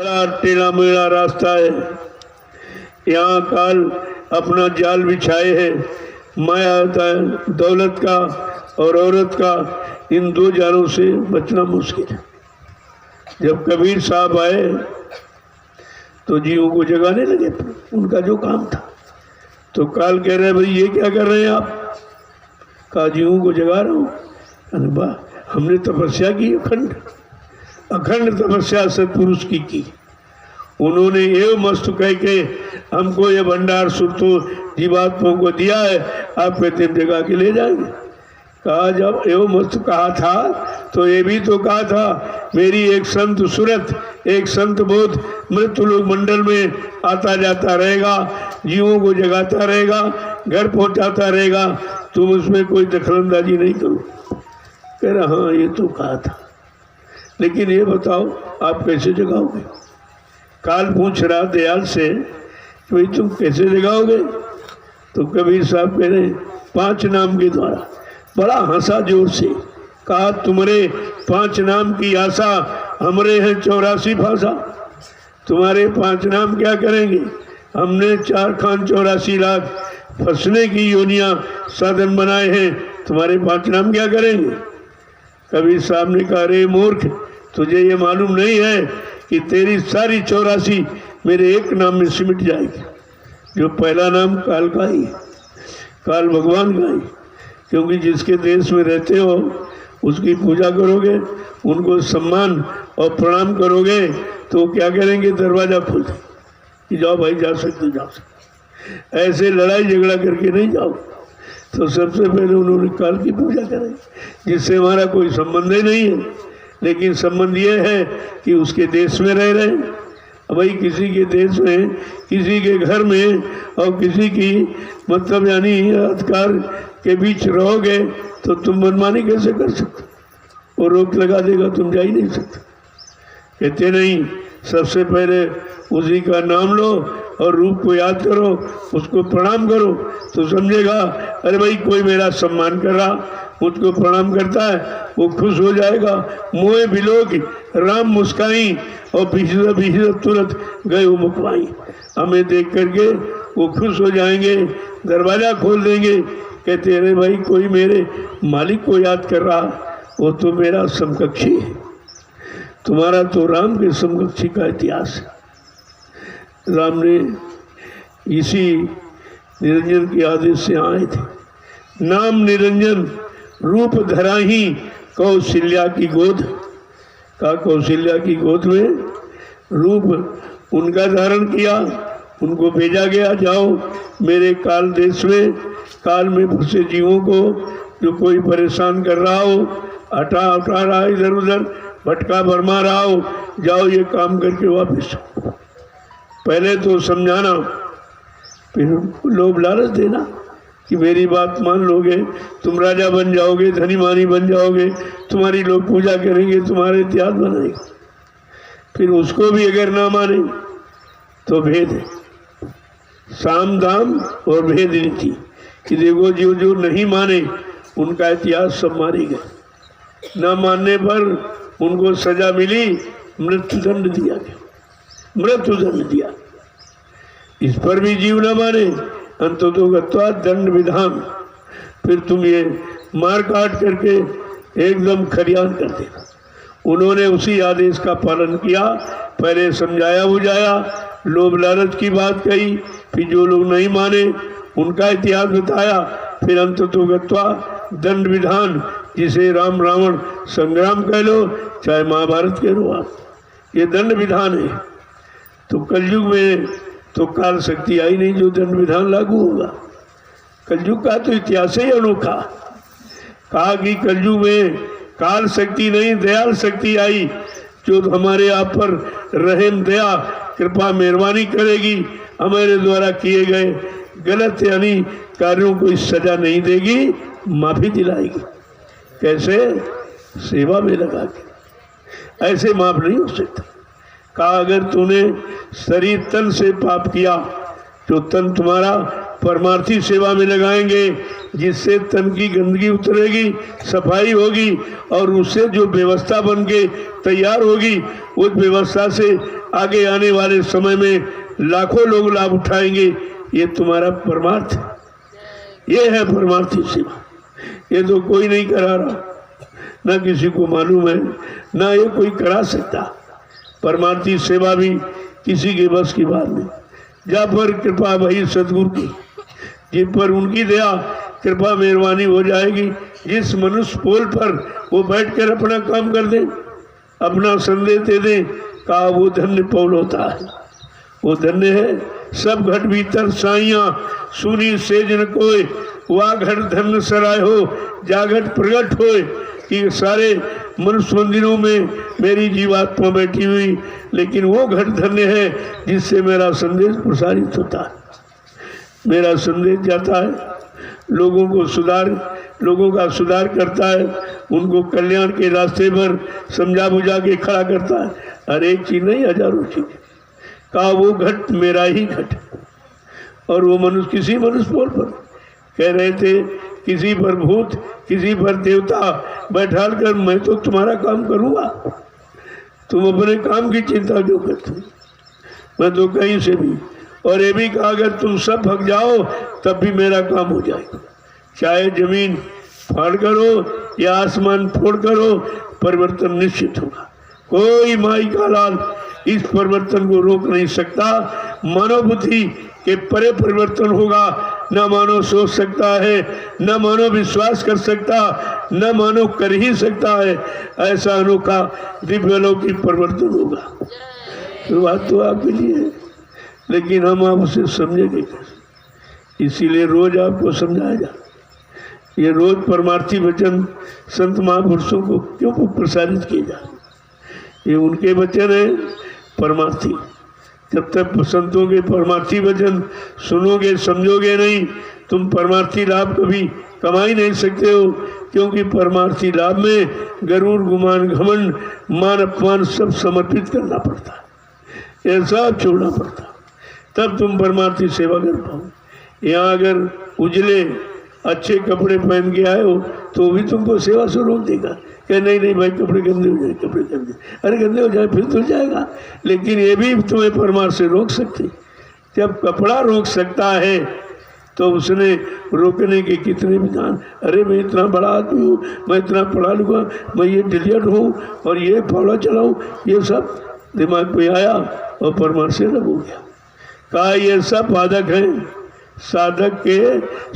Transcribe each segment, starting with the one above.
बड़ा टेढ़ा मेढ़ा रास्ता है। यहाँ काल अपना जाल बिछाए है। माया होता है दौलत का और औरत का, इन दो जालों से बचना मुश्किल है। जब कबीर साहब आए तो जीवों को जगाने लगे, उनका जो काम था। तो काल कह रहे भाई ये क्या कर रहे हैं आप? कहा जीवों को जगा रहा हूँ। हमने तपस्या की, अखंड तपस्या सत्पुरुष की। उन्होंने एव मस्तु कह के हमको ये भंडार सुरतो जीवात्माओं को दिया है, आप कहते जगा के ले जाएंगे। कहा जब एव मस्तु कहा था तो ये भी तो कहा था मेरी एक संत सूरत, एक संत बोध मृत्यु लोक मंडल में आता जाता रहेगा, जीवों को जगाता रहेगा, घर पहुंचाता रहेगा, तुम उसमें कोई दखलंदाजी नहीं करो। कह रहा हाँ ये तो कहा था, लेकिन ये बताओ आप कैसे जगाओगे? काल पूछ रहा दयाल से कि भाई तुम कैसे जगाओगे? तो कबीर साहब कह रहे 5 नाम के द्वारा। बड़ा हंसा जोर से, कहा तुम्हारे 5 नाम की आशा, हमरे हैं 84 भाषा। तुम्हारे 5 नाम क्या करेंगे? हमने 4 खान 84 लाख फंसने की योनियां साधन बनाए हैं, तुम्हारे 5 नाम क्या करेंगे? कबीर साहब ने कहा रे मूर्ख, तुझे ये मालूम नहीं है कि तेरी सारी 84 मेरे एक नाम में सिमट जाएगी। जो पहला नाम काल का ही, काल भगवान का ही। क्योंकि जिसके देश में रहते हो उसकी पूजा करोगे, उनको सम्मान और प्रणाम करोगे, तो क्या करेंगे? दरवाजा खोल दें कि जाओ भाई जा सकते जाओ सकते। ऐसे लड़ाई झगड़ा करके नहीं जाओ। तो सबसे पहले उन्होंने काल की पूजा कराई, जिससे हमारा कोई संबंध ही नहीं है, लेकिन संबंध ये है कि उसके देश में रह रहे हैं। भाई किसी के देश में, किसी के घर में और किसी की मतलब यानी अधिकार के बीच रहोगे तो तुम मनमानी कैसे कर सकते? वो रोक लगा देगा, तुम जा ही नहीं सकते। कहते नहीं, सबसे पहले उसी का नाम लो और रूप को याद करो, उसको प्रणाम करो, तो समझेगा अरे भाई कोई मेरा सम्मान कर रहा, मुझको प्रणाम करता है, वो खुश हो जाएगा। मोए बिलोक राम मुस्काई और बिहर तुरंत गए मुकवाई। हमें देख करके वो खुश हो जाएंगे, दरवाजा खोल देंगे। कहते अरे भाई कोई मेरे मालिक को याद कर रहा, वो तो मेरा समकक्षी है। तुम्हारा तो राम के समकक्षी का इतिहास है। राम ने इसी निरंजन के आदेश से आए थे। नाम निरंजन रूप धरा ही कौशल्या की गोद। का कौशल्या की गोद में रूप उनका धारण किया, उनको भेजा गया जाओ मेरे काल देश में, काल में फंसे जीवों को जो कोई परेशान कर रहा हो, हटा रहा है, इधर उधर भटका भरमा रहा हो, जाओ ये काम करके वापस। पहले तो समझाना, फिर लोभ लालच देना कि मेरी बात मान लोगे, तुम राजा बन जाओगे, धनी मानी बन जाओगे, तुम्हारी लोग पूजा करेंगे, तुम्हारे इतिहास बनाएंगे। फिर उसको भी अगर ना माने तो भेद है, साम दाम और भेद नीति कि देखो जो जो नहीं माने उनका इतिहास सब मारे गए। न मानने पर उनको सजा मिली, मृत्युदंड दिया गया, मृत्युदंड दिया। इस पर भी जीव न माने, अंततोगत्वा दंड विधान, फिर तुम ये मार काट करके एकदम खरियान कर देना। उन्होंने उसी आदेश का पालन किया। पहले समझाया बुझाया, लोभ लालच की बात कही, फिर जो लोग नहीं माने उनका इतिहास बताया, फिर अंततोगत्वा दंड विधान, जिसे राम रावण संग्राम कह लो चाहे महाभारत कह लो आप, ये दंड विधान है। तो कलयुग में तो काल शक्ति आई नहीं जो दंड विधान लागू होगा। कलयुग का तो इतिहास ही अनोखा। कहा कि कलयुग में काल शक्ति नहीं दयाल शक्ति आई, जो हमारे आप पर रहम दया कृपा मेहरबानी करेगी, हमारे द्वारा किए गए गलत यानी कार्यों को इस सजा नहीं देगी, माफी दिलाएगी। कैसे? सेवा में लगा के। ऐसे माफ नहीं हो सकता। कहा अगर तूने शरीर तन से पाप किया, जो तन तुम्हारा परमार्थी सेवा में लगाएंगे, जिससे तन की गंदगी उतरेगी, सफाई होगी और उससे जो व्यवस्था बन के तैयार होगी, उस व्यवस्था से आगे आने वाले समय में लाखों लोग लाभ उठाएंगे। ये तुम्हारा परमार्थ, ये है परमार्थी सेवा। ये तो कोई नहीं करा रहा, ना किसी को मालूम है, ना ये कोई करा सकता। परमार्थी सेवा भी किसी के बस की बात नहीं। जहाँ पर कृपा वही सदगुरु की, जिन पर उनकी दया कृपा मेहरबानी हो जाएगी। जिस मनुष्य पोल पर वो बैठकर अपना काम कर दे, अपना संदेश दे दे, कहा वो धन्य पौल होता है, वो धन्य है। सब घट भीतर साइया सुनी सेजन कोय, वा घट धन्य सराय हो, जागट प्रगट होए। कि सारे मनुष्य मंदिरों में मेरी जीवात्मा बैठी हुई, लेकिन वो घट धन्य है जिससे मेरा संदेश प्रसारित होता है, मेरा संदेश जाता है, लोगों का सुधार करता है, उनको कल्याण के रास्ते पर समझा बुझा के खड़ा करता है। हर एक चीज नहीं, हजारों चीज। कहा वो घट मेरा ही घट। और वो मनुष्य किसी मनुष्य पोल पर कह रहे थे, किसी पर भूत, किसी पर देवता बैठाल कर मैं तो तुम्हारा काम करूंगा, तुम अपने काम की चिंता क्यों करते हो, मैं तो कहीं से भी। और ये भी कहा अगर तुम सब भग जाओ तब भी मेरा काम हो जाएगा, चाहे जमीन फाड़ करो या आसमान फोड़ करो, परिवर्तन निश्चित होगा। कोई माई का लाल इस परिवर्तन को रोक नहीं सकता। मानव बुद्धि के परे परिवर्तन होगा। न मानव सोच सकता है, न मानव विश्वास कर सकता, न मानव कर ही सकता है। ऐसा अनोखा दिव्यलौकिक परिवर्तन होगा। तो बात तो आपके लिए है, लेकिन हम आप उसे समझेंगे कैसे? इसीलिए रोज आपको समझाया जाए। ये रोज परमार्थी वचन संत महापुरुषों को क्यों प्रसारित किए जाए? ये उनके वचन है परमार्थी। जब तक संतों के परमार्थी वचन सुनोगे, समझोगे नहीं, तुम परमार्थी लाभ कभी कमा ही नहीं सकते हो। क्योंकि परमार्थी लाभ में गरुड़, गुमान, घमंड, मान, अपमान सब समर्पित करना पड़ता है, ये सब छोड़ना पड़ता है, तब तुम परमार्थी सेवा कर पाओ। यहाँ अगर उजले अच्छे कपड़े पहन के आए हो तो भी तुमको सेवा से रोक देगा, कि नहीं नहीं भाई कपड़े गंदे हो जाए, कपड़े गंदे, अरे गंदे हो जाए फिर तो जाएगा। लेकिन ये भी तुम्हें परमार्थ से रोक सकते। जब कपड़ा रोक सकता है तो उसने रोकने के कितने विधान। अरे मैं इतना बड़ा आदमी हूँ, मैं इतना पढ़ा लिखा, मैं ये डिलियट हूँ और ये फावड़ा चलाऊँ, ये सब दिमाग में आया और परमार्थ से लग हो गया। कहा ये सब बाधक हैं, साधक के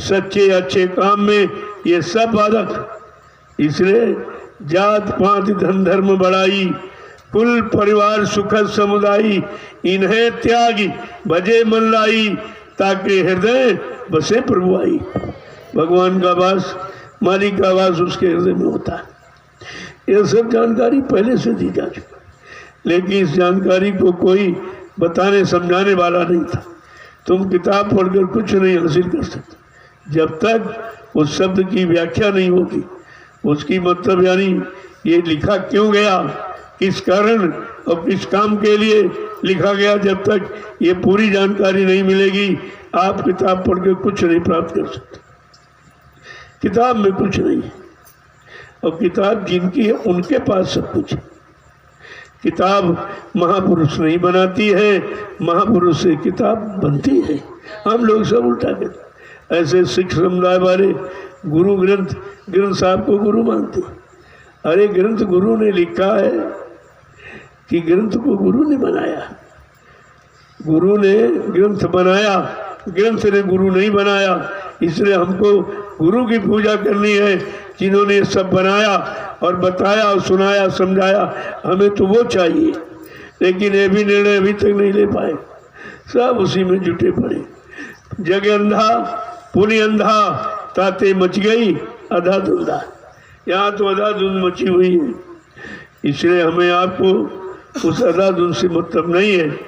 सच्चे अच्छे काम में ये सब बाधक। इसलिए जात पात धन धर्म बढ़ाई, कुल परिवार सुखद समुदायी, इन्हें त्यागी भजे मन लाई, ताकि हृदय बसे प्रभु आई। भगवान का वास, मालिक का वास उसके हृदय में होता है। यह सब जानकारी पहले से दी जा चुकी, लेकिन इस जानकारी को कोई बताने समझाने वाला नहीं था। तुम किताब पढ़कर कुछ नहीं हासिल कर सकते जब तक उस शब्द की व्याख्या नहीं होगी, उसकी मतलब यानी ये लिखा क्यों गया, किस कारण और किस काम के लिए लिखा गया, जब तक ये पूरी जानकारी नहीं मिलेगी आप किताब पढ़कर कुछ नहीं प्राप्त कर सकते। किताब में कुछ नहीं है, और किताब जिनकी है उनके पास सब कुछ है। किताब महापुरुष नहीं बनाती है, महापुरुष से किताब बनती है। हम लोग सब उल्टा करते। ऐसे सिख समुदाय वाले गुरु ग्रंथ साहब को गुरु मानते। अरे ग्रंथ गुरु ने लिखा है कि ग्रंथ को गुरु ने बनाया। गुरु ने ग्रंथ बनाया, ग्रंथ ने गुरु नहीं बनाया। इसलिए हमको गुरु की पूजा करनी है जिन्होंने सब बनाया और बताया और सुनाया समझाया। हमें तो वो चाहिए, लेकिन ये भी निर्णय अभी तक नहीं ले पाए, सब उसी में जुटे पड़े। जग अंधा पुनि अंधा, ताते मच गई आधा धुंधा। यहाँ तो आधा धुंध मची हुई है। इसलिए हमें आपको उस आधा धुंध से मतलब नहीं है।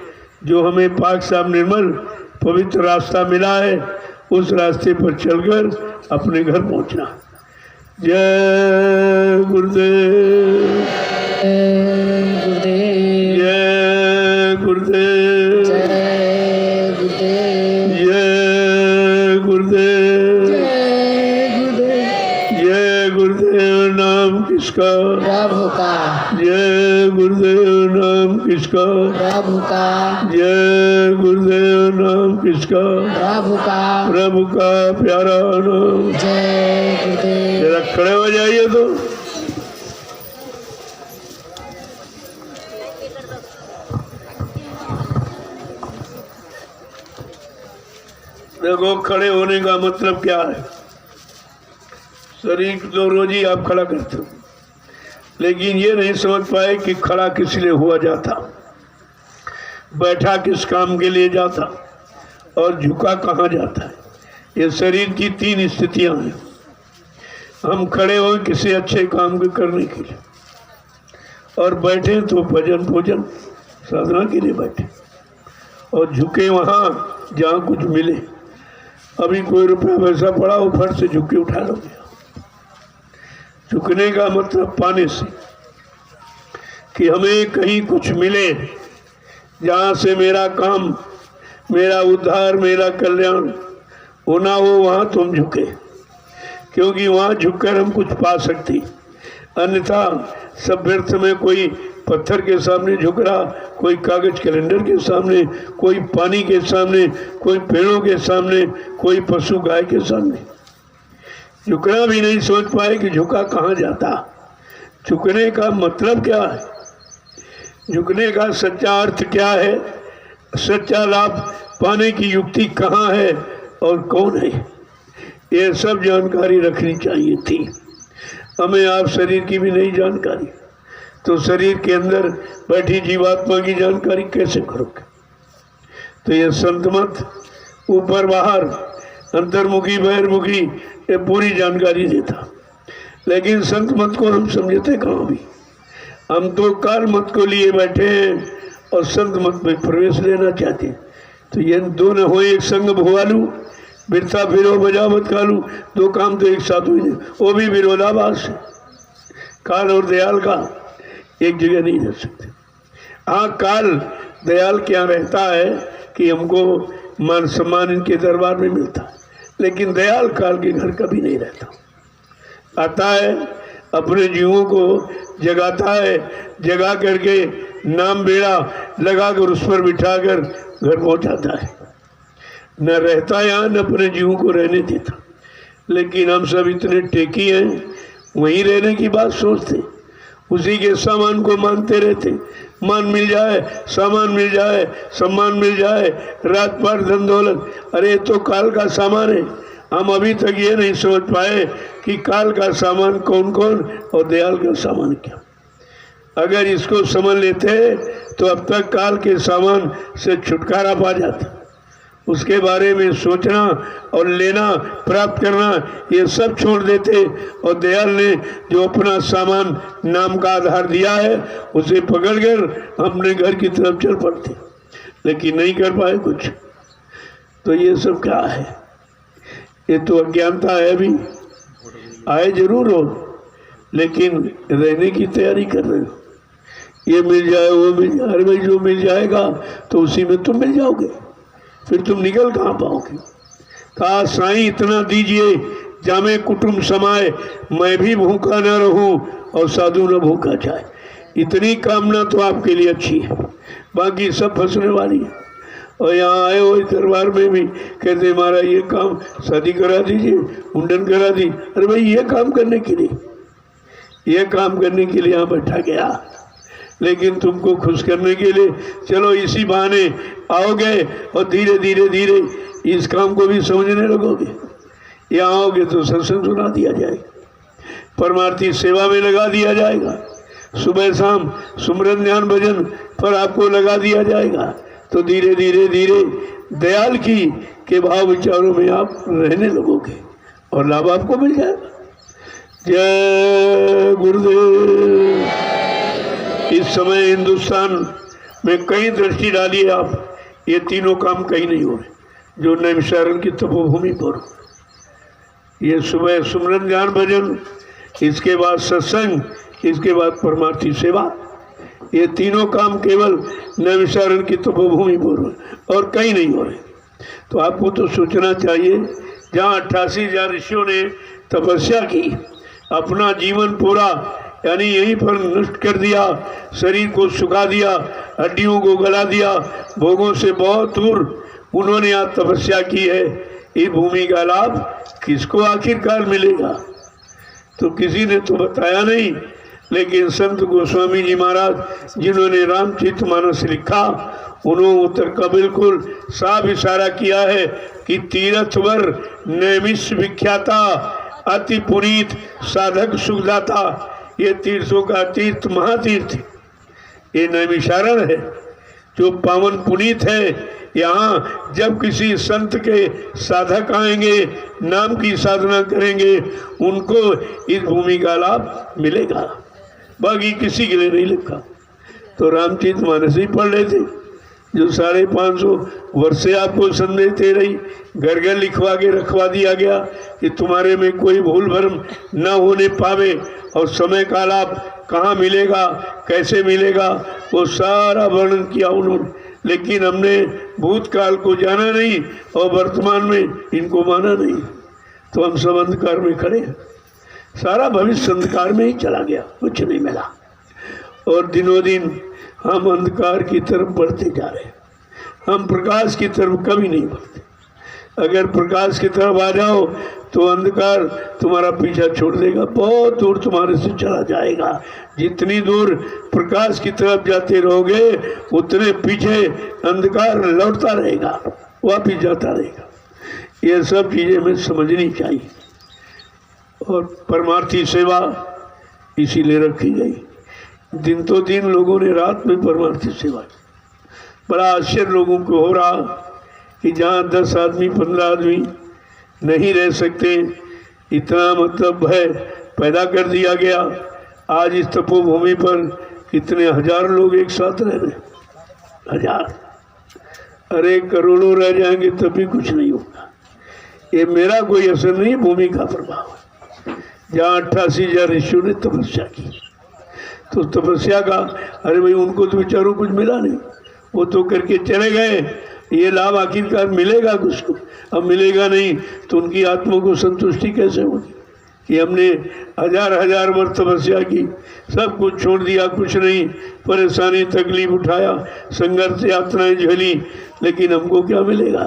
जो हमें पाक साफ निर्मल पवित्र रास्ता मिला है, उस रास्ते पर चलकर अपने घर पहुंचना। जय गुरुदेव, जय गुरुदेव, जय किसका? प्रभु का। जय गुरुदेव नाम किसका? प्रभु का। जय गुरुदेव नाम किसका? प्रभु का। प्रभु का प्यारा नाम। जय गुरुदेव। जरा खड़े हो जाइए तो। देखो खड़े होने का मतलब क्या है। शरीर तो रोज ही आप खड़ा करते हो, लेकिन ये नहीं समझ पाए कि खड़ा किस लिए हुआ जाता, बैठा किस काम के लिए जाता और झुका कहाँ जाता है। ये शरीर की 3 स्थितियां हैं। हम खड़े हो किसी अच्छे काम को करने के लिए, और बैठे तो भजन भोजन साधना के लिए बैठे, और झुके वहाँ जहाँ कुछ मिले। अभी कोई रुपया पैसा पड़ा हो, फट से झुक के उठा लोगे। झुकने का मतलब पाने से कि हमें कहीं कुछ मिले जहाँ से मेरा काम, मेरा उद्धार, मेरा कल्याण होना हो, वहाँ तुम झुके, क्योंकि वहाँ झुककर हम कुछ पा सकते। अन्यथा सब व्यर्थ में, कोई पत्थर के सामने झुक रहा, कोई कागज कैलेंडर के सामने, कोई पानी के सामने, कोई पेड़ों के सामने, कोई पशु गाय के सामने। झुकना भी नहीं सोच पाए कि झुका कहाँ जाता। झुकने का मतलब क्या है, झुकने का सच्चा अर्थ क्या है, सच्चा लाभ पाने की युक्ति कहाँ है और कौन है, ये सब जानकारी रखनी चाहिए थी हमें। आप शरीर की भी नहीं जानकारी, तो शरीर के अंदर बैठी जीवात्मा की जानकारी कैसे करोगे। तो ये संत मत ऊपर बाहर, अंतर्मुखी बहिर्मुखी, ये पूरी जानकारी देता। लेकिन संत मत को हम समझते कहाँ भी। हम तो काल मत को लिए बैठे हैं और संत मत में प्रवेश लेना चाहते हैं। तो ये दोनों हो एक संग भुआलू, बिरता फिरो बजा मत कालू, 2 काम तो एक साथ हुई, वो भी विरोधाभास है। काल और दयाल का एक जगह नहीं रह सकते। हाँ, काल दयाल क्या रहता है कि हमको मान सम्मान इनके दरबार में मिलता है, लेकिन दयाल काल के घर कभी नहीं रहता। आता है, अपने जीवों को जगाता है, जगा करके नाम बेड़ा लगाकर उस पर बिठाकर घर पहुंचाता है। न रहता यहाँ, न अपने जीवों को रहने देता। लेकिन हम सब इतने टेकी हैं, वहीं रहने की बात सोचते, उसी के सामान को मानते रहते। मान मिल जाए, सामान मिल जाए, सम्मान मिल जाए, रात पार धन दौलत, अरे तो काल का सामान है। हम अभी तक ये नहीं समझ पाए कि काल का सामान कौन कौन और दयाल का सामान क्या। अगर इसको समझ लेते तो अब तक काल के सामान से छुटकारा पा जाते। उसके बारे में सोचना और लेना, प्राप्त करना, ये सब छोड़ देते, और दयाल ने जो अपना सामान नाम का आधार दिया है उसे पकड़कर अपने घर की तरफ चल पड़ते, लेकिन नहीं कर पाए कुछ। तो ये सब क्या है, ये तो अज्ञानता है। अभी आए जरूर हो, लेकिन रहने की तैयारी कर रहे हो। ये मिल जाए, वो मिल जाए, अरे भाई जो मिल जाएगा तो उसी में तुम मिल जाओगे, फिर तुम निकल कहाँ पाओगे। कहा साईं इतना दीजिए जामे कुटुंब समाए, मैं भी भूखा न रहूं और साधु न भूखा जाए। इतनी कामना तो आपके लिए अच्छी है, बाकी सब फंसने वाली है। और यहाँ आए हो इस दरबार में भी कहते हमारा ये काम, शादी करा दीजिए, मुंडन करा दी। अरे भाई ये काम करने के लिए, ये काम करने के लिए यहाँ बैठा गया, लेकिन तुमको खुश करने के लिए चलो इसी बहाने आओगे और धीरे धीरे धीरे इस काम को भी समझने लगोगे। यहाँ आओगे तो सत्संग सुना दिया जाएगा, परमार्थी सेवा में लगा दिया जाएगा, सुबह शाम सुमरन ध्यान भजन पर आपको लगा दिया जाएगा। तो धीरे धीरे धीरे दयाल की के भाव विचारों में आप रहने लगोगे और लाभ आपको मिल जाएगा। जय गुरुदेव। इस समय हिंदुस्तान में कहीं दृष्टि डालिए आप, ये तीनों काम कहीं नहीं हो रहे जो नैमिषारण्य की तपोभूमि पर। ये सुबह सुमरन ध्यान भजन, इसके बाद सत्संग, इसके बाद परमार्थी सेवा, ये तीनों काम केवल नैमिषारण्य की तपोभूमि पर और कहीं नहीं हो रहे। तो आपको तो सोचना चाहिए, जहाँ 88,000 ऋषियों ने तपस्या की, अपना जीवन पूरा यानी यहीं पर नष्ट कर दिया, शरीर को सुखा दिया, हड्डियों को गला दिया, भोगों से बहुत दूर उन्होंने यहाँ तपस्या की है। इस भूमि का लाभ किसको आखिरकार मिलेगा? तो किसी ने तो बताया नहीं, लेकिन संत गोस्वामी जी महाराज जिन्होंने रामचरितमानस लिखा, उन्होंने उत्तर का बिल्कुल साफ इशारा किया है कि तीर्थवर नैमिष विख्याता अति पुनीत साधक सुखदाता। ये तीर्थों का तीर्थ महातीर्थ, ये नैमिषारण है जो पावन पुनीत है। यहाँ जब किसी संत के साधक आएंगे, नाम की साधना करेंगे, उनको इस भूमि का लाभ मिलेगा, बाकी किसी के लिए नहीं लिखा। तो रामचरितमानस ही पढ़ रहे थे जो 550 वर्ष से आपको संदेश दे रही, घर घर लिखवा के रखवा दिया गया कि तुम्हारे में कोई भूल भ्रम न होने पावे, और समय का लाभ कहाँ मिलेगा, कैसे मिलेगा, वो सारा वर्णन किया उन्होंने। लेकिन हमने भूतकाल को जाना नहीं और वर्तमान में इनको माना नहीं, तो हम सब अंधकार में खड़े हैं। सारा भविष्य अंधकार में ही चला गया, कुछ नहीं मिला, और दिनों दिन हम अंधकार की तरफ बढ़ते जा रहे हैं। हम प्रकाश की तरफ कभी नहीं बढ़ते। अगर प्रकाश की तरफ आ जाओ तो अंधकार तुम्हारा पीछा छोड़ देगा, बहुत दूर तुम्हारे से चला जाएगा। जितनी दूर प्रकाश की तरफ जाते रहोगे उतने पीछे अंधकार लौटता रहेगा, वापिस जाता रहेगा। ये सब चीज़ें हमें समझनी चाहिए, और परमार्थी सेवा इसीलिए रखी गई। दिन तो दिन लोगों ने रात में परमार्थी सेवा की। बड़ा आश्चर्य लोगों को हो रहा कि जहाँ 10 आदमी 15 आदमी नहीं रह सकते, इतना मतलब भय पैदा कर दिया गया। आज इस तपोभूमि पर कितने हजार लोग एक साथ रह रहे, हजार, अरे करोड़ों रह जाएंगे तब भी कुछ नहीं होगा। ये मेरा कोई असर नहीं, भूमि का प्रभाव है। जहाँ 88,000 ऋषियों ने तपस्या की, तो तपस्या का, अरे भाई उनको तो बेचारों कुछ मिला नहीं, वो तो करके चले गए। ये लाभ आखिरकार मिलेगा कुछ? अब मिलेगा नहीं तो उनकी आत्मा को संतुष्टि कैसे होगी कि हमने हजार वर्ष तपस्या की, सब कुछ छोड़ दिया, कुछ नहीं, परेशानी तकलीफ उठाया, संघर्ष यातनाएं झेली, लेकिन हमको क्या मिलेगा?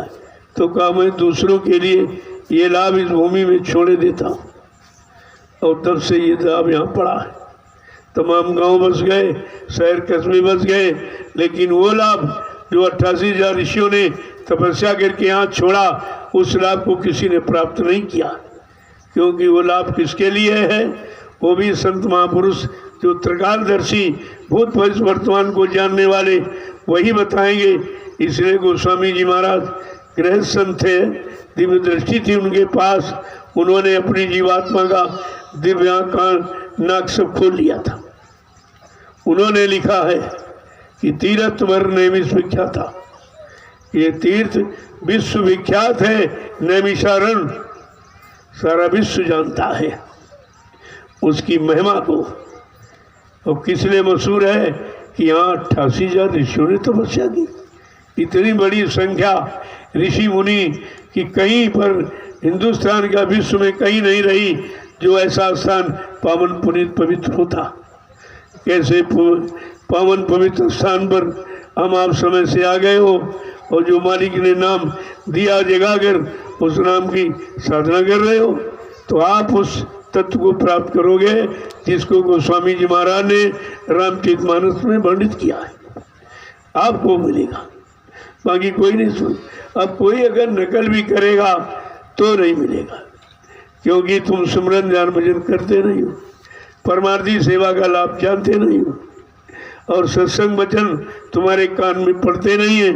तो कहा मैं दूसरों के लिए ये लाभ इस भूमि में छोड़े देता हूँ, और तब से ये लाभ यहाँ पड़ा है। तमाम गांव बस गए, शहर कस्बे बस गए, लेकिन वो लाभ जो 88,000 ऋषियों ने तपस्या करके यहाँ छोड़ा, उस लाभ को किसी ने प्राप्त नहीं किया। क्योंकि वो लाभ किसके लिए है? वो भी संत महापुरुष जो त्रिकालदर्शी, भूत भविष्य वर्तमान को जानने वाले, वही बताएंगे। इसलिए गोस्वामी जी महाराज गृहस्थ संत थे, दिव्य दृष्टि थी उनके पास, उन्होंने अपनी जीवात्मा का दिव्यांग नाक सब खोल लिया था। उन्होंने लिखा है कि तीर्थ वर नैमिष विख्यात था। ये तीर्थ विश्व विख्यात है, नैमिषारण सारा विश्व जानता है उसकी महिमा को। और किस लिए मशहूर है कि यहाँ 88,000 ऋषियों ने तपस्या की। इतनी बड़ी संख्या ऋषि मुनि की कहीं पर हिंदुस्तान का विश्व में कहीं नहीं रही जो ऐसा स्थान पावन पुनीत पवित्र होता। कैसे पावन पवित्र स्थान पर हम आप समय से आ गए हो, और जो मालिक ने नाम दिया जगाकर उस नाम की साधना कर रहे हो, तो आप उस तत्व को प्राप्त करोगे जिसको गोस्वामी जी महाराज ने रामचरितमानस में वर्णित किया है। आपको मिलेगा, बाकी कोई नहीं सुन। अब कोई अगर नकल भी करेगा तो नहीं मिलेगा, क्योंकि तुम सिमरन ध्यान भजन करते नहीं हो, परमार्थी सेवा का लाभ जानते नहीं हो, और सत्संग वचन तुम्हारे कान में पड़ते नहीं है।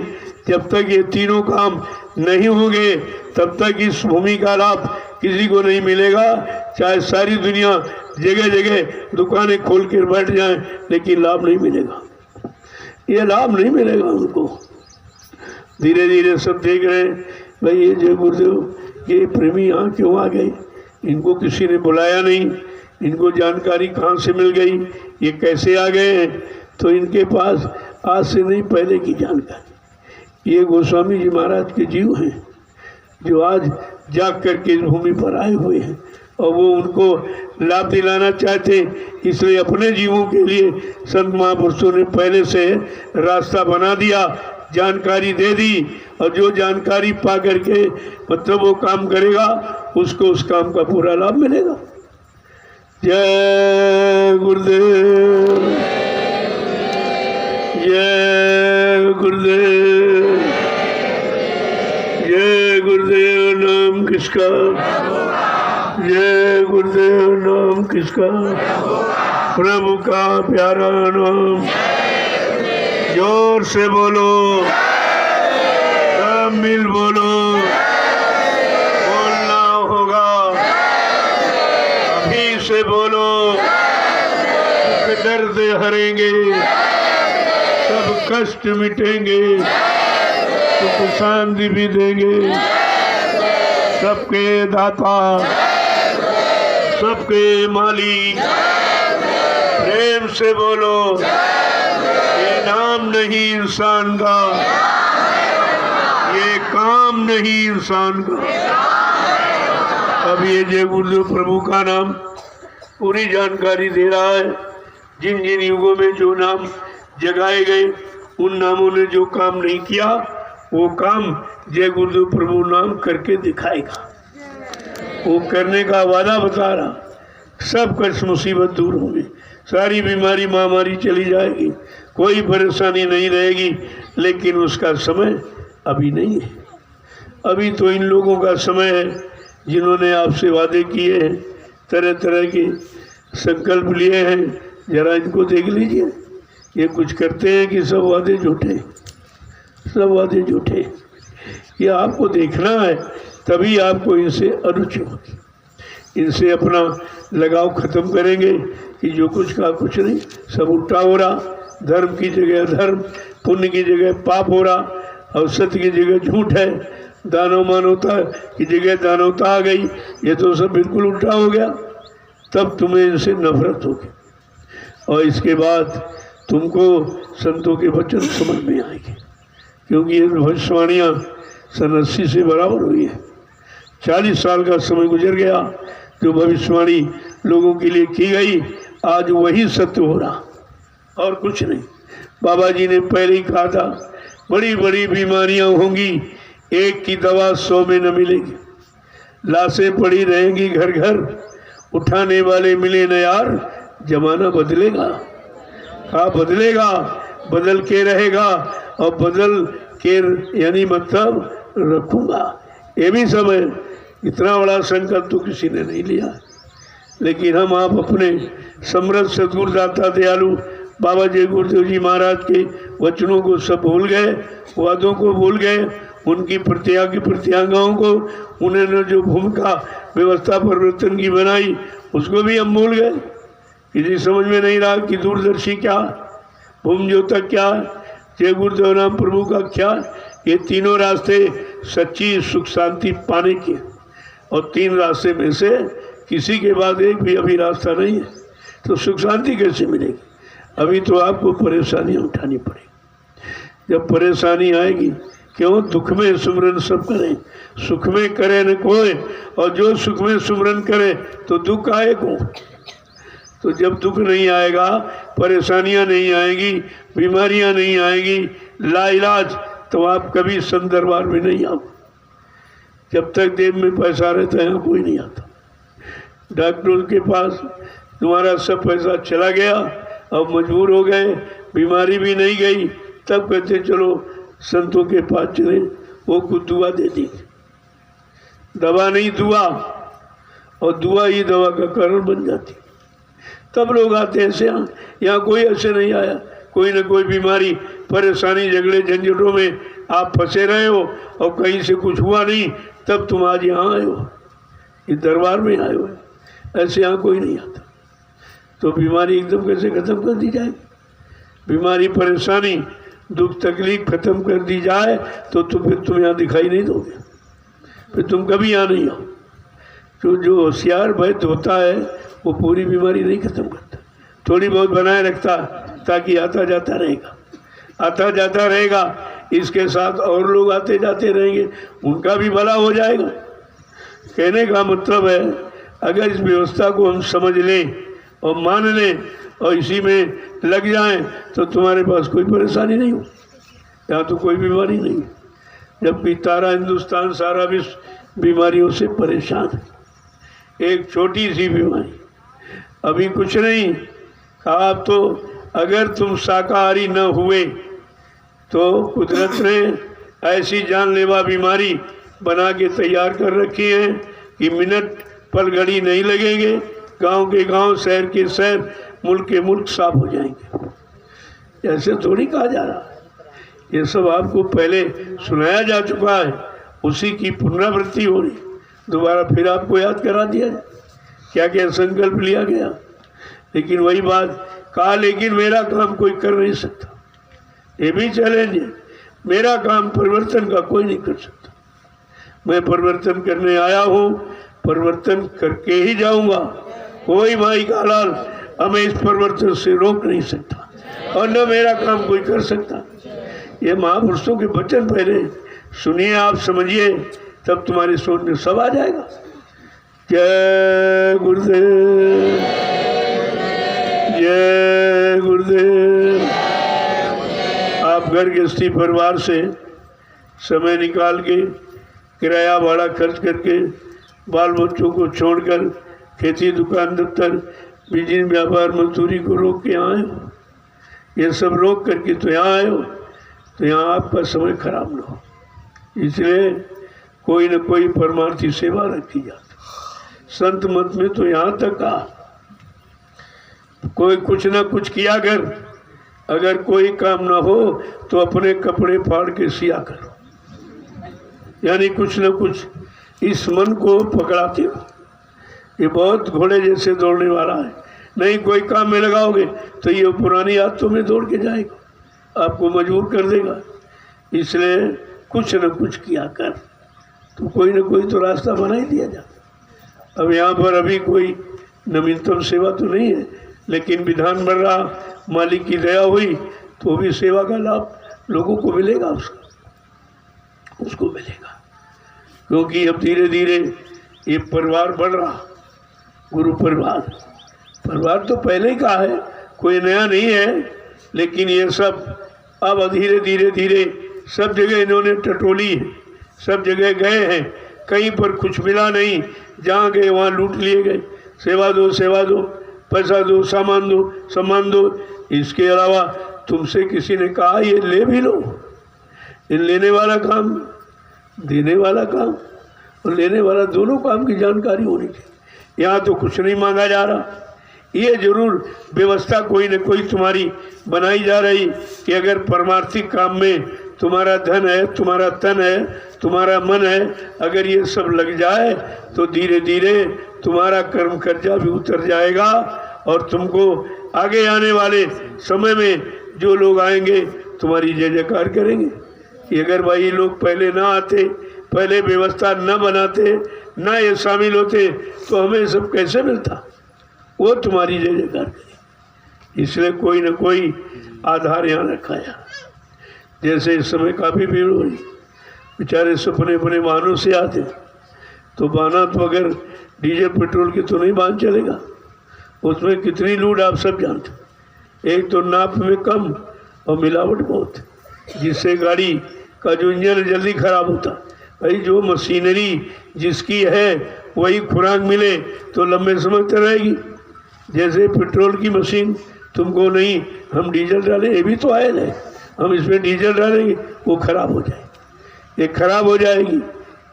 जब तक ये तीनों काम नहीं होंगे तब तक इस भूमि का लाभ किसी को नहीं मिलेगा। चाहे सारी दुनिया जगह जगह दुकानें खोल कर बैठ जाएं, लेकिन लाभ नहीं मिलेगा, ये लाभ नहीं मिलेगा उनको। धीरे धीरे सब देख रहे हैं, भाई ये जय गुरुदेव, ये प्रेमी यहाँ क्यों आ गए? इनको किसी ने बुलाया नहीं, इनको जानकारी कहाँ से मिल गई, ये कैसे आ गए हैं? तो इनके पास आज से नहीं पहले की जानकारी। ये गोस्वामी जी महाराज के जीव हैं जो आज जाग करके इस भूमि पर आए हुए हैं। और वो उनको लाभ दिलाना चाहते, इसलिए अपने जीवों के लिए संत महापुरुषों ने पहले से रास्ता बना दिया, जानकारी दे दी, और जो जानकारी पा करके मतलब वो काम करेगा उसको उस काम का पूरा लाभ मिलेगा। जय गुरुदेव, जय गुरुदेव, जय गुरुदेव। नाम किसका? जय गुरुदेव। नाम किसका? प्रभु का प्यारा नाम। जोर से बोलो, सब मिल बोलो, बोलना होगा, अभी से बोलो। दर्द हरेंगे, सब कष्ट मिटेंगे, सुख शांति भी देंगे। सबके दाता, सबके मालिक, प्रेम से बोलो। ये नाम नहीं इंसान का, ये काम नहीं इंसान का। अब ये जय गुरुदेव प्रभु का नाम पूरी जानकारी दे रहा है। जिन जिन युगों में जो नाम जगाए गए, उन नामों ने जो काम नहीं किया, वो काम जय गुरुदेव प्रभु नाम करके दिखाएगा। वो करने का वादा बता रहा। सब कष्ट मुसीबत दूर होंगे, सारी बीमारी महामारी चली जाएगी, कोई परेशानी नहीं रहेगी। लेकिन उसका समय अभी नहीं है। अभी तो इन लोगों का समय है जिन्होंने आपसे वादे किए हैं, तरह तरह के संकल्प लिए हैं। जरा इनको देख लीजिए, ये कुछ करते हैं कि सब वादे झूठे, सब वादे झूठे। ये आपको देखना है, तभी आपको इनसे अरुचि होगी। इनसे अपना लगाव खत्म करेंगे कि जो कुछ का कुछ नहीं, सब उल्टा हो रहा। धर्म की जगह धर्म, पुण्य की जगह पाप हो रहा, और सत्य की जगह झूठ है। दानव मानवता की जगह दानवता आ गई। ये तो सब बिल्कुल उल्टा हो गया। तब तुम्हें इनसे नफरत होगी, और इसके बाद तुमको संतों के वचन समझ में आएंगे। क्योंकि ये भविष्यवाणियाँ सन 80 से बराबर हुई है। 40 साल का समय गुजर गया, जो भविष्यवाणी लोगों के लिए की गई, आज वही सत्य हो रहा, और कुछ नहीं। बाबा जी ने पहले ही कहा था, बड़ी बड़ी बीमारियां होंगी, एक की दवा 100 में न मिलेगी। लाशें पड़ी रहेंगी घर घर, उठाने वाले मिले न यार, जमाना बदलेगा। हाँ बदलेगा, बदल के रहेगा, और बदल के यानी मतलब रखूंगा। ये भी समय, इतना बड़ा संकल्प तो किसी ने नहीं लिया। लेकिन हम आप अपने समृद्ध सद्गुरुदाता दयालु बाबा जय गुरुदेव जी महाराज के वचनों को सब भूल गए, वादों को भूल गए, उनकी प्रत्यांगाओं को, उन्होंने जो भूमिका व्यवस्था परिवर्तन की बनाई, उसको भी हम भूल गए। किसी समझ में नहीं रहा कि दूरदर्शी क्या, भूम ज्योतक क्या, जय गुरुदेव नाम प्रभु का क्या। ये तीनों रास्ते सच्ची सुख शांति पाने के, और 3 रास्ते में से किसी के बाद एक भी अभी रास्ता नहीं है, तो सुख शांति कैसे मिलेगी? अभी तो आपको परेशानियां उठानी पड़ेगी। जब परेशानी आएगी, क्यों दुख में सुमरन सब करें, सुख में करे न कोई, और जो सुख में सुमरन करे तो दुख आए को। तो जब दुख नहीं आएगा, परेशानियां नहीं आएगी, बीमारियां नहीं आएगी, लाइलाज, तो आप कभी संत दरबार में नहीं आओ। जब तक जेब में पैसा रहता है, कोई नहीं आता। डॉक्टर के पास तुम्हारा सब पैसा चला गया, अब मजबूर हो गए, बीमारी भी नहीं गई, तब कहते चलो संतों के पास चले, वो कुछ दुआ दे दी। दवा नहीं दुआ, और दुआ ही दवा का कारण बन जाती। तब लोग आते हैं ऐसे। यहाँ कोई ऐसे नहीं आया। कोई न कोई बीमारी, परेशानी, झगड़े झंझटों में आप फंसे रहे हो, और कहीं से कुछ हुआ नहीं, तब तुम आज यहाँ आए हो, इस दरबार में आए हो। ऐसे यहाँ कोई नहीं आता। तो बीमारी एकदम कैसे ख़त्म कर दी जाए? बीमारी, परेशानी, दुख तकलीफ खत्म कर दी जाए तो फिर तुम यहाँ दिखाई नहीं दोगे, फिर तुम कभी यहाँ नहीं आओ। तो जो होशियार वैद्य होता है वो पूरी बीमारी नहीं खत्म करता, थोड़ी बहुत बनाए रखता ताकि आता जाता रहेगा, आता जाता रहेगा। इसके साथ और लोग आते जाते रहेंगे, उनका भी भला हो जाएगा। कहने का मतलब है अगर इस व्यवस्था को हम समझ लें और मान लें और इसी में लग जाएं तो तुम्हारे पास कोई परेशानी नहीं हो, यहाँ तो कोई बीमारी नहीं। जबकि सारा हिंदुस्तान सारा विश्व बीमारियों से परेशान है। एक छोटी सी बीमारी, अभी कुछ नहीं कहा तो अगर तुम शाकाहारी न हुए तो कुदरत ने ऐसी जानलेवा बीमारी बना के तैयार कर रखी है कि मिनट पल घड़ी नहीं लगेंगे, गांव के गांव, शहर के शहर, मुल्क के मुल्क साफ हो जाएंगे। ऐसे थोड़ी कहा जा रहा, ये सब आपको पहले सुनाया जा चुका है, उसी की पुनरावृत्ति हो रही, दोबारा फिर आपको याद करा दिया जाए क्या क्या संकल्प लिया गया। लेकिन वही बात कहा, लेकिन मेरा काम कोई कर नहीं सकता, ये भी चैलेंज है। मेरा काम परिवर्तन का कोई नहीं कर सकता, मैं परिवर्तन करने आया हूँ, परिवर्तन करके ही जाऊंगा। कोई भाई का लाल हमें इस परिवर्तन से रोक नहीं सकता और न मेरा काम कोई कर सकता। ये महापुरुषों के वचन पहले सुनिए, आप समझिए, तब तुम्हारी सोच में सब आ जाएगा। जय गुरुदेव, जय गुरुदेव। आप घर गृहस्थी परिवार से समय निकाल के किराया भाड़ा खर्च करके बाल बच्चों को छोड़कर खेती दुकान दफ्तर बिजनेस व्यापार मजदूरी को रोक के आए हो, ये सब रोक करके तो यहाँ आए हो, तो यहाँ आपका समय खराब ना हो, इसलिए कोई न कोई परमार्थी सेवा रखी जाती। संत मत में तो यहाँ तक कहा, कोई कुछ न कुछ किया कर, अगर कोई काम ना हो तो अपने कपड़े फाड़ के सिया करो, यानी कुछ न कुछ इस मन को पकड़ाते हो। ये बहुत घोड़े जैसे दौड़ने वाला है, नहीं कोई काम में लगाओगे तो ये पुरानी आदतों में दौड़ के जाएगा, आपको मजबूर कर देगा। इसलिए कुछ न कुछ किया कर, तो कोई न कोई तो रास्ता बना ही दिया जाता। अब यहाँ पर अभी कोई नवीनतम सेवा तो नहीं है, लेकिन विधान बन रहा, मालिक की दया हुई तो भी सेवा का लाभ लोगों को मिलेगा, उसको मिलेगा। क्योंकि अब धीरे धीरे ये परिवार बढ़ रहा, गुरु परिवार तो पहले ही कहा है, कोई नया नहीं है, लेकिन ये सब अब धीरे धीरे धीरे सब जगह इन्होंने टटोली है, सब जगह गए हैं, कहीं पर कुछ मिला नहीं, जहाँ गए वहाँ लूट लिए गए। सेवा दो, पैसा दो, सामान दो। इसके अलावा तुमसे किसी ने कहा ये ले भी लो, ये लेने वाला काम, देने वाला काम और लेने वाला दोनों काम की जानकारी होनी चाहिए। यहाँ तो कुछ नहीं मांगा जा रहा, ये जरूर व्यवस्था कोई न कोई तुम्हारी बनाई जा रही कि अगर परमार्थिक काम में तुम्हारा धन है, तुम्हारा तन है, तुम्हारा मन है, अगर ये सब लग जाए तो धीरे धीरे तुम्हारा कर्म कर्जा भी उतर जाएगा और तुमको आगे आने वाले समय में जो लोग आएंगे तुम्हारी जय जयकार करेंगे कि अगर भाई लोग पहले ना आते, पहले व्यवस्था न बनाते, ना ये शामिल होते तो हमें सब कैसे मिलता, वो तुम्हारी जय जयकार करें। इसलिए कोई न कोई आधार यहाँ रखा जा। जैसे इस समय काफ़ी भीड़ हो रही, बेचारे सपने अपने वाहनों से आते, तो वाहना तो अगर डीजल पेट्रोल की तो नहीं वाहन चलेगा, उसमें कितनी लूट आप सब जानते। एक तो नाप में कम और मिलावट बहुत, जिससे गाड़ी का जो इंजन जल्दी खराब होता। भाई जो मशीनरी जिसकी है वही खुराक मिले तो लंबे समय तक रहेगी। जैसे पेट्रोल की मशीन तुमको नहीं, हम डीजल डालें, ये भी तो आयल है, हम इसमें डीजल डालेंगे वो खराब हो जाएगी, ये खराब हो जाएगी।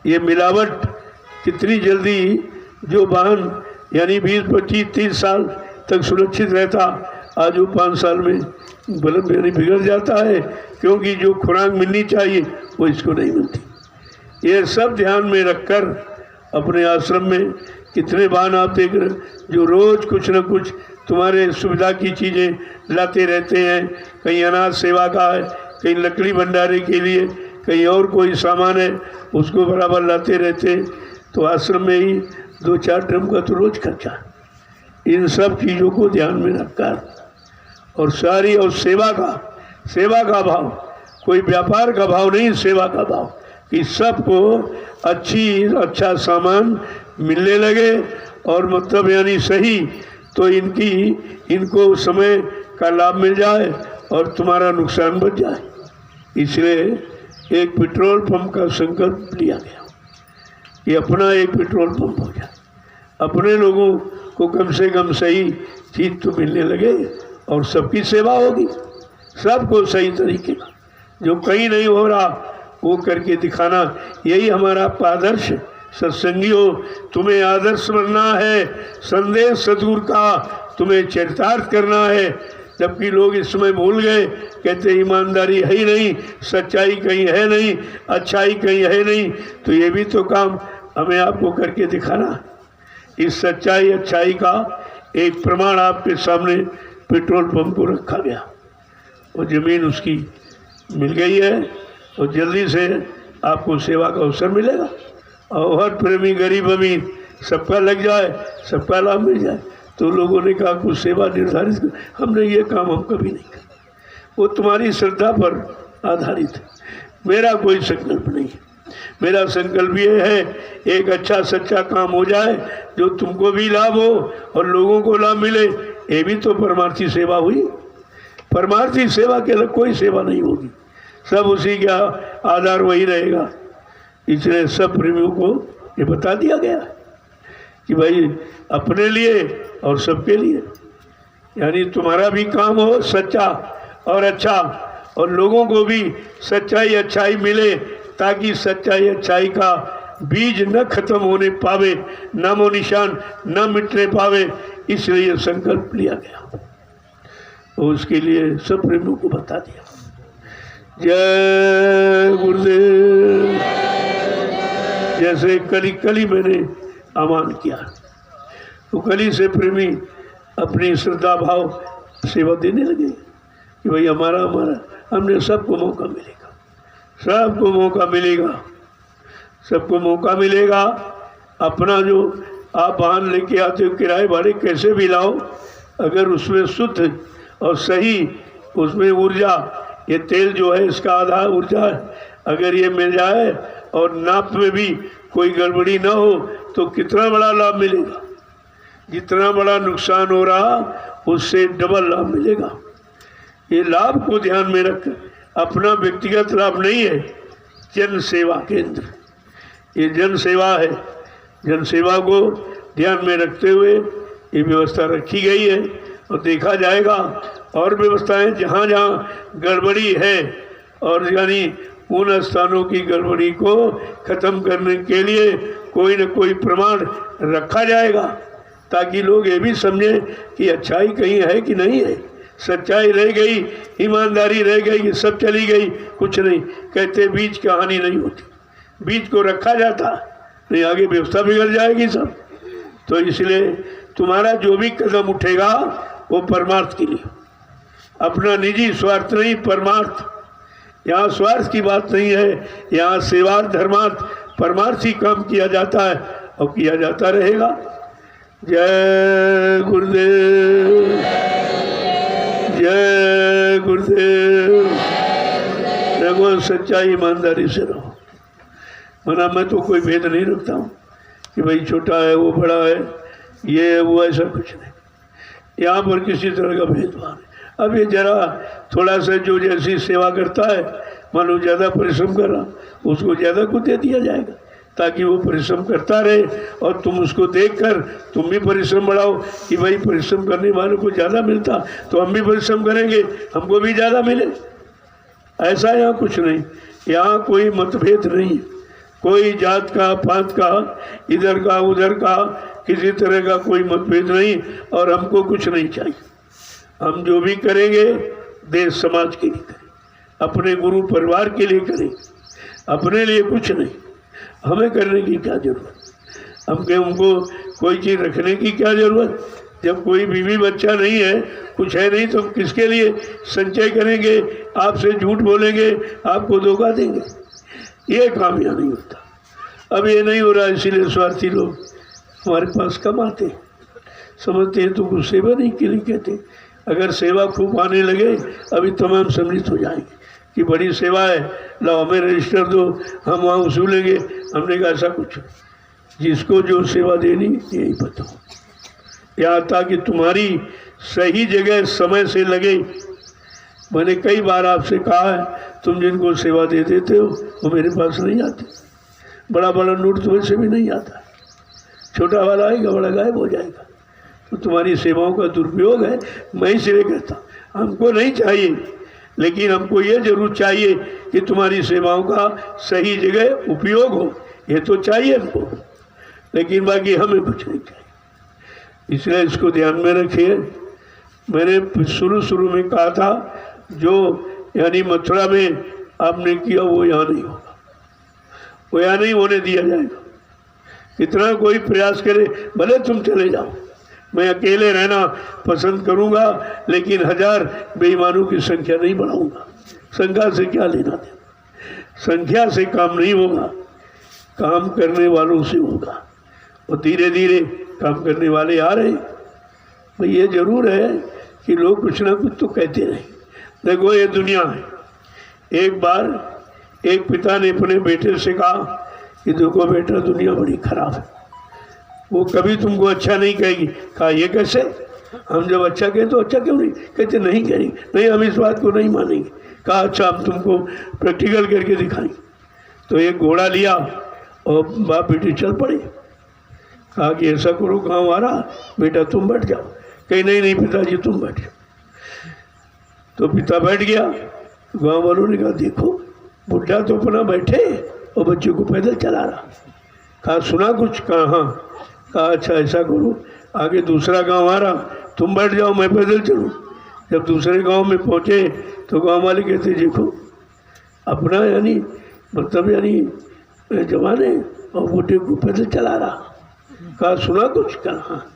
ये मिलावट कितनी जल्दी, जो वाहन यानी 20, 25, 30 साल तक सुरक्षित रहता, आज वो 5 साल में बल्ब यानी बिगड़ जाता है, क्योंकि जो खुराक मिलनी चाहिए वो इसको नहीं मिलती। ये सब ध्यान में रखकर अपने आश्रम में कितने वाहन आप देख रहे जो रोज़ कुछ न कुछ तुम्हारे सुविधा की चीज़ें लाते रहते हैं। कहीं अनाज सेवा का है, कहीं लकड़ी भंडारे के लिए, कहीं और कोई सामान है उसको बराबर लाते रहते हैं। तो आश्रम में ही 2-4 ड्रम का तो रोज़ खर्चा। इन सब चीज़ों को ध्यान में रखकर और सारी और सेवा का भाव, कोई व्यापार का भाव नहीं, सेवा का भाव कि सबको अच्छा सामान मिलने लगे और मतलब यानी सही, तो इनको समय का लाभ मिल जाए और तुम्हारा नुकसान बच जाए। इसलिए एक पेट्रोल पंप का संकल्प लिया गया कि अपना एक पेट्रोल पंप हो जाए, अपने लोगों को कम से कम सही चीज़ तो मिलने लगे और सबकी सेवा होगी, सबको सही तरीके का, जो कहीं नहीं हो रहा वो करके दिखाना, यही हमारा आदर्श है। सत्संगियों, तुम्हें आदर्श बनना है, संदेश सद्गुरु का तुम्हें चरितार्थ करना है। जबकि लोग इस समय भूल गए, कहते ईमानदारी है ही नहीं, सच्चाई कहीं है नहीं, अच्छाई कहीं है नहीं, तो ये भी तो काम हमें आपको करके दिखाना। इस सच्चाई अच्छाई का एक प्रमाण आपके सामने पेट्रोल पंप को रखा गया और ज़मीन उसकी मिल गई है और जल्दी से आपको सेवा का अवसर मिलेगा और हर प्रेमी गरीब अमीर सबका लग जाए, सबका लाभ मिल जाए। तो लोगों ने कहा कुछ सेवा निर्धारित कर, हमने ये काम हम कभी नहीं किया, वो तुम्हारी श्रद्धा पर आधारित है। मेरा कोई संकल्प नहीं है, मेरा संकल्प ये है एक अच्छा सच्चा काम हो जाए जो तुमको भी लाभ हो और लोगों को लाभ मिले। ये भी तो परमार्थी सेवा हुई। परमार्थी सेवा के अलग कोई सेवा नहीं होगी, सब उसी का आधार वही रहेगा। इसलिए सब प्रेमियों को ये बता दिया गया कि भाई अपने लिए और सबके लिए, यानी तुम्हारा भी काम हो सच्चा और अच्छा और लोगों को भी सच्चाई अच्छाई मिले, ताकि सच्चाई अच्छाई का बीज न खत्म होने पावे, नामो निशान न मिटने पावे। इसलिए संकल्प लिया गया और उसके लिए सब प्रेमियों को बता दिया। जय गुरुदेव। जैसे कली मैंने आह्वान किया तो कली से प्रेमी अपनी श्रद्धा भाव सेवा देने लगे कि भाई हमारा हमने सबको मौका मिलेगा, सबको मौका मिलेगा, सबको मौका मिलेगा। अपना जो आप वाहन लेके आते हो किराए भाड़े कैसे भी लाओ, अगर उसमें शुद्ध और सही उसमें ऊर्जा, ये तेल जो है इसका आधा ऊर्जा है, अगर ये मिल जाए और नाप में भी कोई गड़बड़ी ना हो तो कितना बड़ा लाभ मिलेगा। जितना बड़ा नुकसान हो रहा उससे डबल लाभ मिलेगा। ये लाभ को ध्यान में रख, अपना व्यक्तिगत लाभ नहीं है, जन सेवा केंद्र, ये जन सेवा है। जन सेवा को ध्यान में रखते हुए ये व्यवस्था रखी गई है और देखा जाएगा और व्यवस्थाएं जहाँ जहाँ गड़बड़ी है और यानी उन स्थानों की गड़बड़ी को खत्म करने के लिए कोई न कोई प्रमाण रखा जाएगा, ताकि लोग ये भी समझें कि अच्छाई कहीं है कि नहीं है। सच्चाई रह गई, ईमानदारी रह गई, ये सब चली गई, कुछ नहीं। कहते बीज की हानि नहीं होती, बीज को रखा जाता नहीं, आगे व्यवस्था बिगड़ जाएगी सब। तो इसलिए तुम्हारा जो भी कदम उठेगा वो परमार्थ के लिए, अपना निजी स्वार्थ नहीं, परमार्थ। यहाँ स्वार्थ की बात नहीं है, यहाँ सेवार्थ धर्मार्थ परमार्थी काम किया जाता है और किया जाता रहेगा। जय गुरुदेव, जय गुरुदेव। भगवान सच्चाई ईमानदारी से रहो। मना मैं तो कोई भेद नहीं रखता हूँ कि भाई छोटा है वो बड़ा है, ये है वो, ऐसा कुछ नहीं। यहाँ पर किसी तरह का भेदभाव नहीं। अब ये जरा थोड़ा सा जो जैसी सेवा करता है, मान लो ज़्यादा परिश्रम कर रहा, उसको ज़्यादा को दे दिया जाएगा ताकि वो परिश्रम करता रहे और तुम उसको देखकर तुम भी परिश्रम बढ़ाओ कि भाई परिश्रम करने वालों को ज़्यादा मिलता तो हम भी परिश्रम करेंगे, हमको भी ज़्यादा मिले। ऐसा यहाँ कुछ नहीं, यहाँ कोई मतभेद नहीं, कोई जात का पात का इधर का उधर का किसी तरह का कोई मतभेद नहीं। और हमको कुछ नहीं चाहिए, हम जो भी करेंगे देश समाज के लिए करें, अपने गुरु परिवार के लिए करें, अपने लिए कुछ नहीं। हमें करने की क्या जरूरत, हमको कोई चीज़ रखने की क्या जरूरत। जब कोई बीवी बच्चा नहीं है, कुछ है नहीं, तो हम किसके लिए संचय करेंगे, आपसे झूठ बोलेंगे, आपको धोखा देंगे। ये काम यहाँ नहीं होता। अब ये नहीं हो रहा, इसीलिए स्वार्थी लोग हमारे पास कम आते हैं, समझते हैं तो कुछ सेवा नहीं के लिए कहते। अगर सेवा खूब आने लगे अभी तमाम सम्मिलित हो जाएंगे कि बड़ी सेवा है, लो हमें रजिस्टर दो, हम वहाँ वसूलेंगे। हमने कहा ऐसा कुछ, जिसको जो सेवा देनी यही बताओ, यहाँ ताकि तुम्हारी सही जगह समय से लगे। मैंने कई बार आपसे कहा है, तुम जिनको सेवा दे देते हो वो मेरे पास नहीं आते। बड़ा बड़ा नोट तो वैसे भी नहीं आता, छोटा वाला आएगा बड़ा गायब हो जाएगा। तो तुम्हारी सेवाओं का दुरुपयोग है। मैं इसलिए कहता हमको नहीं चाहिए, लेकिन हमको ये जरूर चाहिए कि तुम्हारी सेवाओं का सही जगह उपयोग हो, ये तो चाहिए हमको, लेकिन बाकी हमें कुछ नहीं चाहिए। इसलिए इसको ध्यान में रखिए। मैंने शुरू में कहा था, जो यानी मथुरा में आपने किया वो यहाँ नहीं होगा, वो यहाँ नहीं होने दिया जाएगा। कितना कोई प्रयास करे, भले तुम चले जाओ, मैं अकेले रहना पसंद करूंगा, लेकिन 1000 बेईमानों की संख्या नहीं बढ़ाऊंगा। संख्या से क्या लेना देना, संख्या से काम नहीं होगा, काम करने वालों से होगा। और धीरे धीरे काम करने वाले आ रहे। भाई ये जरूर है कि लोग कुछ ना कुछ तो कहते रहे। देखो ये दुनिया है। एक बार एक पिता ने अपने बेटे से कहा कि देखो बेटा, दुनिया बड़ी खराब है, वो कभी तुमको अच्छा नहीं कहेगी। कहा ये कैसे, हम जब अच्छा कहें तो अच्छा क्यों नहीं कहते, नहीं कहेंगे, नहीं हम इस बात को नहीं मानेंगे। कहा अच्छा हम तुमको प्रैक्टिकल करके दिखाएंगे। तो एक घोड़ा लिया और बाप बेटी चल पड़े। कहा कि ऐसा करो, गाँव आ रहा, बेटा तुम बैठ जाओ। कहीं नहीं नहीं पिताजी तुम बैठ जाओ। तो पिता बैठ गया। गाँव वालों ने कहा देखो बुढ़ा तो अपना बैठे और बच्चे को पैदल चला रहा। कहा सुना कुछ, कहा हाँ। कहा अच्छा ऐसा करो, आगे दूसरा गांव आ रहा, तुम बैठ जाओ मैं पैदल चलूँ। जब दूसरे गांव में पहुंचे तो गांव वाले कहते देखो अपना यानी मतलब यानी जवान है और बूढ़े को पैदल चला रहा। कहा सुना कुछ, कहा हाँ।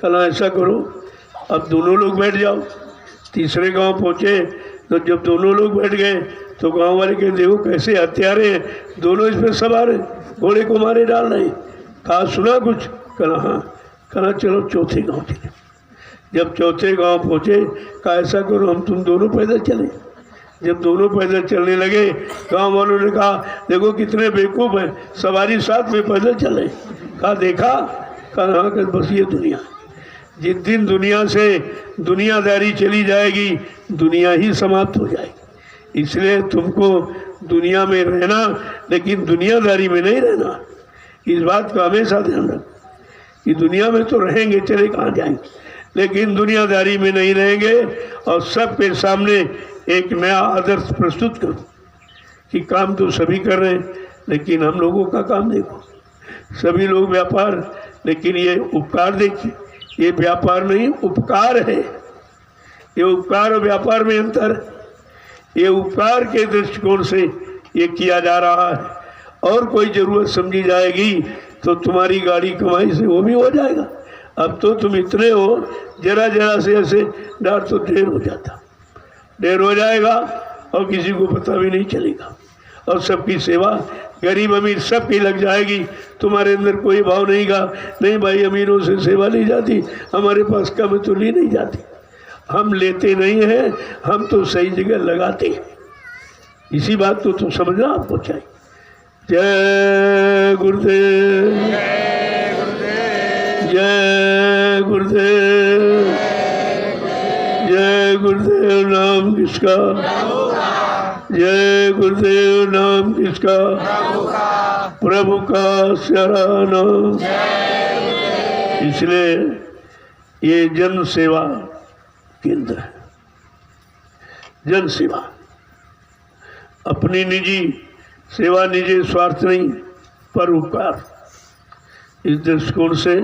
कहा ऐसा करो अब दोनों लोग बैठ जाओ। तीसरे गांव पहुंचे तो जब दोनों लोग बैठ गए तो गांव वाले कहते देखो कैसे हत्यारे हैं, दोनों इस पर सवार है, घोड़े को मारे डाल रहे। कहा सुना कुछ, कहा हाँ। कहा चलो चौथे गांव चले। जब चौथे गांव पहुंचे कहा ऐसा करो हम तुम दोनों पैदल चले। जब दोनों पैदल चलने लगे गांव वालों ने कहा देखो कितने बेवकूफ़ हैं, सवारी साथ में पैदल चले। कहा देखा, कहा हाँ। कर बस ये दुनिया, जिस दिन दुनिया से दुनियादारी चली जाएगी दुनिया ही समाप्त हो जाएगी। इसलिए तुमको दुनिया में रहना, लेकिन दुनियादारी में नहीं रहना। इस बात का हमेशा ध्यान रखो कि दुनिया में तो रहेंगे, चले कहाँ जाएंगे, लेकिन दुनियादारी में नहीं रहेंगे। और सबके सामने एक नया आदर्श प्रस्तुत करो कि काम तो सभी कर रहे हैं, लेकिन हम लोगों का काम देखो। सभी लोग व्यापार, लेकिन ये उपकार देखिए, ये व्यापार नहीं उपकार है। ये उपकार और व्यापार में अंतर है। ये उपकार के दृष्टिकोण से ये किया जा रहा है। और कोई ज़रूरत समझी जाएगी तो तुम्हारी गाड़ी कमाई से वो भी हो जाएगा। अब तो तुम इतने हो, जरा जरा से ऐसे डार तो ढेर हो जाता, ढेर हो जाएगा और किसी को पता भी नहीं चलेगा। और सबकी सेवा गरीब अमीर सबकी लग जाएगी। तुम्हारे अंदर कोई भाव नहीं गा, नहीं भाई अमीरों से सेवा ली जाती, हमारे पास कम तो ली नहीं जाती। हम लेते नहीं हैं, हम तो सही जगह लगाते हैं। इसी बात को तो समझना आपको चाहिए। जय गुरुदेव, जय गुरुदेव, जय गुरुदेव। नाम किसका, जय गुरुदेव। नाम किसका, प्रभु का सारा नाम। इसलिए ये जन सेवा केंद्र है। जन सेवा, अपनी निजी सेवा, निजी स्वार्थ नहीं, पर उपकार। इस दृष्टिकोण से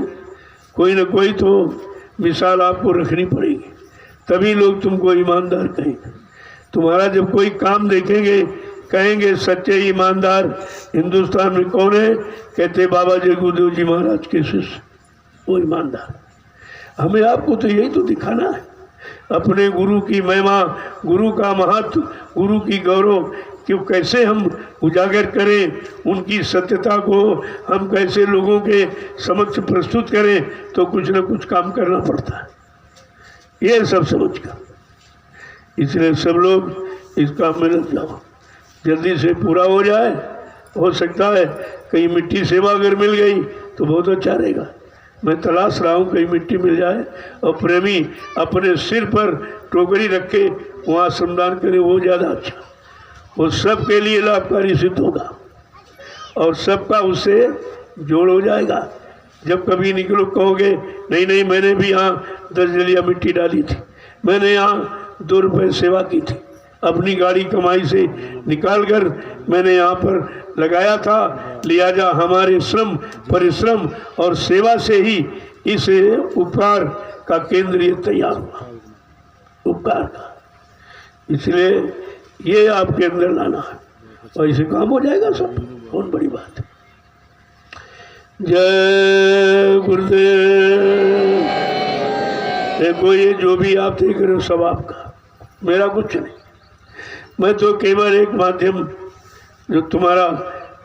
कोई न कोई तो मिसाल आपको रखनी पड़ेगी, तभी लोग तुमको ईमानदार कहेंगे। तुम्हारा जब कोई काम देखेंगे कहेंगे सच्चे ईमानदार हिंदुस्तान में कौन है, कहते बाबा जय गुरुदेव जी महाराज के शिष्य, वो ईमानदार। हमें आपको तो यही तो दिखाना है, अपने गुरु की महिमा, गुरु का महत्व, गुरु की गौरव कि कैसे हम उजागर करें, उनकी सत्यता को हम कैसे लोगों के समक्ष प्रस्तुत करें। तो कुछ न कुछ काम करना पड़ता है, ये सब समझकर। इसलिए सब लोग इस काम में लग जाओ, जल्दी से पूरा हो जाए हो सकता है कहीं मिट्टी सेवा अगर मिल गई तो बहुत अच्छा रहेगा। मैं तलाश रहा हूँ कहीं मिट्टी मिल जाए और प्रेमी अपने सिर पर टोकरी रखे वहाँ श्रमदान करे, वो ज़्यादा अच्छा, वो सबके लिए लाभकारी सिद्ध होगा और सबका उससे जोड़ हो जाएगा। जब कभी निकलो कहोगे नहीं नहीं मैंने भी यहाँ 10 जलिया मिट्टी डाली थी, मैंने यहाँ 2 रुपये सेवा की थी, अपनी गाड़ी कमाई से निकाल कर मैंने यहाँ पर लगाया था, लिहाजा हमारे श्रम परिश्रम और सेवा से ही इस उपकार का केंद्र ये तैयार हुआ, उपकार का। इसलिए ये आपके अंदर लाना है और इसे काम हो जाएगा सब, बहुत बड़ी बात है। जय गुरुदेव। देखो ये जो भी आप देख रहे हो सब आपका, मेरा कुछ नहीं। मैं तो केवल एक माध्यम जो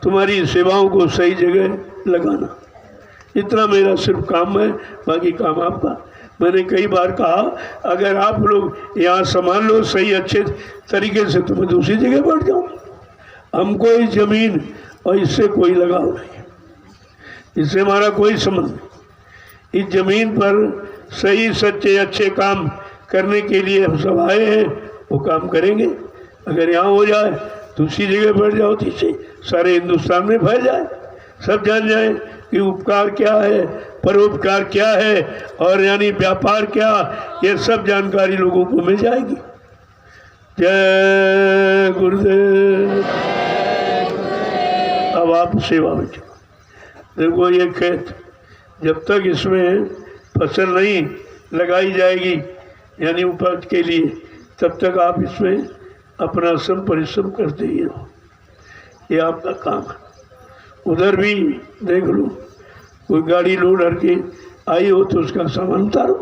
तुम्हारी सेवाओं को सही जगह लगाना, इतना मेरा सिर्फ काम है, बाकी काम आपका। मैंने कई बार कहा अगर आप लोग यहाँ संभाल लो सही अच्छे तरीके से तो मैं दूसरी जगह बढ़ जाऊँ। हमको इस जमीन और इससे कोई लगाव नहीं, इससे हमारा कोई संबंध नहीं। इस जमीन पर सही सच्चे अच्छे काम करने के लिए हम सब आए हैं, वो काम करेंगे। अगर यहाँ हो जाए दूसरी जगह बढ़ जाओ तो इससे सारे हिंदुस्तान में फैल जाए, सब जान जाए कि उपकार क्या है, परोपकार क्या है और यानी व्यापार क्या, ये सब जानकारी लोगों को मिल जाएगी। जय गुरुदेव। अब आप सेवा में चलो। देखो ये खेत जब तक इसमें फसल नहीं लगाई जाएगी यानी उपज के लिए, तब तक आप इसमें अपना श्रम परिश्रम करते ही रहो, ये आपका काम है। उधर भी देख लो कोई गाड़ी लोड हर के आई हो तो उसका सामान उतारो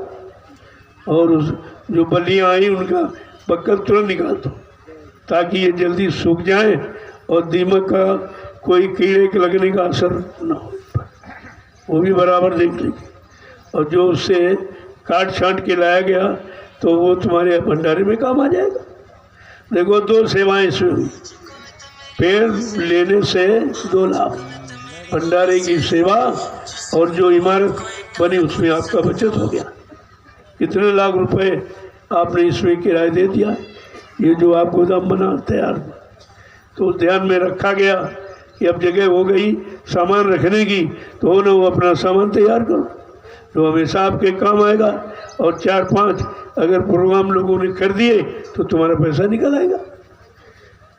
और उस जो बल्लियाँ आई उनका बक्कल तुरंत निकाल दो ताकि ये जल्दी सूख जाए और दीमक का कोई कीड़े के लगने का असर न हो, वो भी बराबर देख लीजिए। और जो उससे काट छांट के लाया गया तो वो तुम्हारे भंडारे में काम आ जाएगा। देखो 2 सेवाएं इसमें हुई, पेड़ लेने से 2 लाभ, भंडारे की सेवा और जो इमारत बनी उसमें आपका बचत हो गया। कितने लाख रुपए आपने इसमें किराया दे दिया। ये जो आप गोदाम बना तैयार तो ध्यान में रखा गया कि अब जगह हो गई सामान रखने की, तो ना वो अपना सामान तैयार करो जो हमेशा आपके काम आएगा। और 4-5 अगर प्रोग्राम लोगों ने कर दिए तो तुम्हारा पैसा निकल आएगा।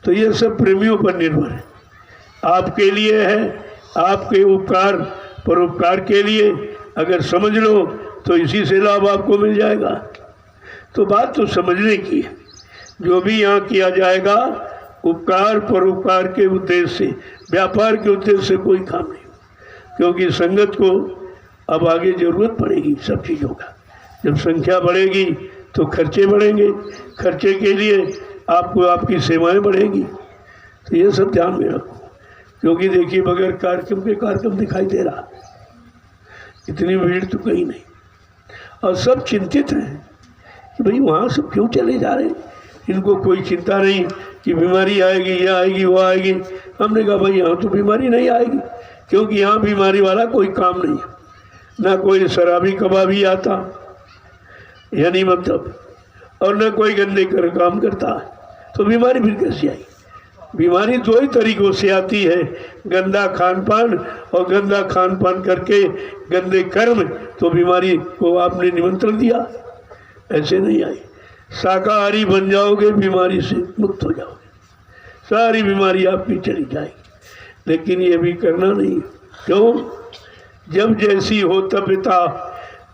तो ये सब प्रेमियों पर निर्भर है, आपके लिए है, आपके उपकार परोपकार के लिए। अगर समझ लो तो इसी से लाभ आपको मिल जाएगा। तो बात तो समझने की है, जो भी यहाँ किया जाएगा उपकार परोपकार के उद्देश्य से, व्यापार के उद्देश्य से कोई काम नहीं, क्योंकि संगत को अब आगे जरूरत पड़ेगी सब चीज़ों का। जब संख्या बढ़ेगी तो खर्चे बढ़ेंगे, खर्चे के लिए आपको आपकी सेवाएं बढ़ेंगी। तो ये सब ध्यान में रखो, क्योंकि देखिए बगैर कार्यक्रम के कार्यक्रम दिखाई दे रहा, इतनी भीड़ तो कहीं नहीं। और सब चिंतित हैं कि भाई वहाँ सब क्यों चले जा रहे हैं, इनको कोई चिंता नहीं कि बीमारी आएगी, ये आएगी वो आएगी। हमने कहा भाई यहाँ तो बीमारी नहीं आएगी, क्योंकि यहाँ बीमारी वाला कोई काम नहीं है, ना कोई शराबी कबाबी आता यानी मतलब, और न कोई गंदे कर काम करता है, तो बीमारी फिर कैसे आई। बीमारी 2 ही तरीकों से आती है, गंदा खान पान और गंदा खान पान करके गंदे कर्म। तो बीमारी को आपने निमंत्रण दिया, ऐसे नहीं आई। शाकाहारी बन जाओगे बीमारी से मुक्त हो जाओगे, सारी बीमारी आपकी चली जाएगी। लेकिन ये भी करना नहीं, क्यों? जब जैसी हो तपिता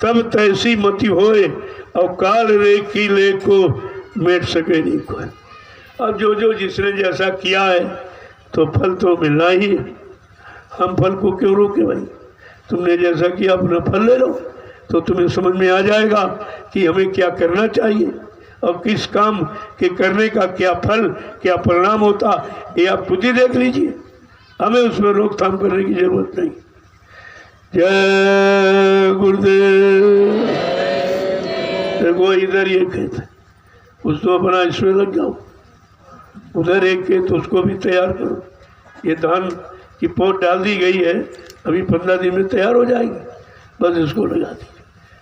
तब तैसी मति होए, और काल रे कीले को मेट सके नहीं कोई। अब जो जिसने जैसा किया है तो फल तो मिलना ही है। हम फल को क्यों रोके भाई? तुमने जैसा किया अपना फल ले लो, तो तुम्हें समझ में आ जाएगा कि हमें क्या करना चाहिए और किस काम के करने का क्या फल क्या परिणाम होता, ये आप खुद ही देख लीजिए। हमें उसमें रोकथाम करने की जरूरत नहीं। जय गुरुदेव। देखो इधर ये खेत है, उस तो अपना इसमें लग जाओ, उधर एक खेत उसको भी तैयार करो, ये धान की पौध डाल दी गई है, अभी 15 दिन में तैयार हो जाएगी, बस इसको लगा दीजिए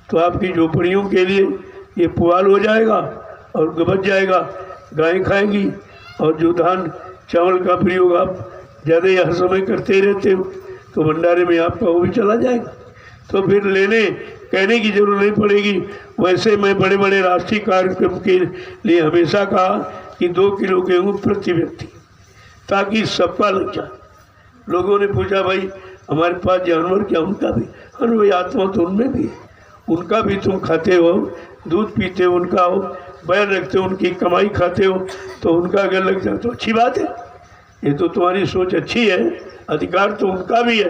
तो आपकी झोपड़ियों के लिए ये पुआल हो जाएगा और बच जाएगा, गायें खाएंगी। और जो धान चावल का प्रयोग आप ज़्यादा हर समय करते ही रहते हो तो भंडारे में आपका वो भी चला जाएगा, तो फिर लेने कहने की जरूरत नहीं पड़ेगी। वैसे मैं बड़े बड़े राष्ट्रीय कार्यक्रम के लिए हमेशा कहा कि 2 किलो गेहूँ प्रति व्यक्ति, ताकि सबका लग जाए। लोगों ने पूछा भाई हमारे पास जानवर क्या, उनका भी, हाँ भाई आत्मा तो उनमें भी है, उनका भी तुम खाते हो, दूध पीते हो उनका हो, बैल रखते हो उनकी कमाई खाते हो, तो उनका अगर लग जाए तो अच्छी बात है। ये तो तुम्हारी सोच अच्छी है, अधिकार तो उनका भी है,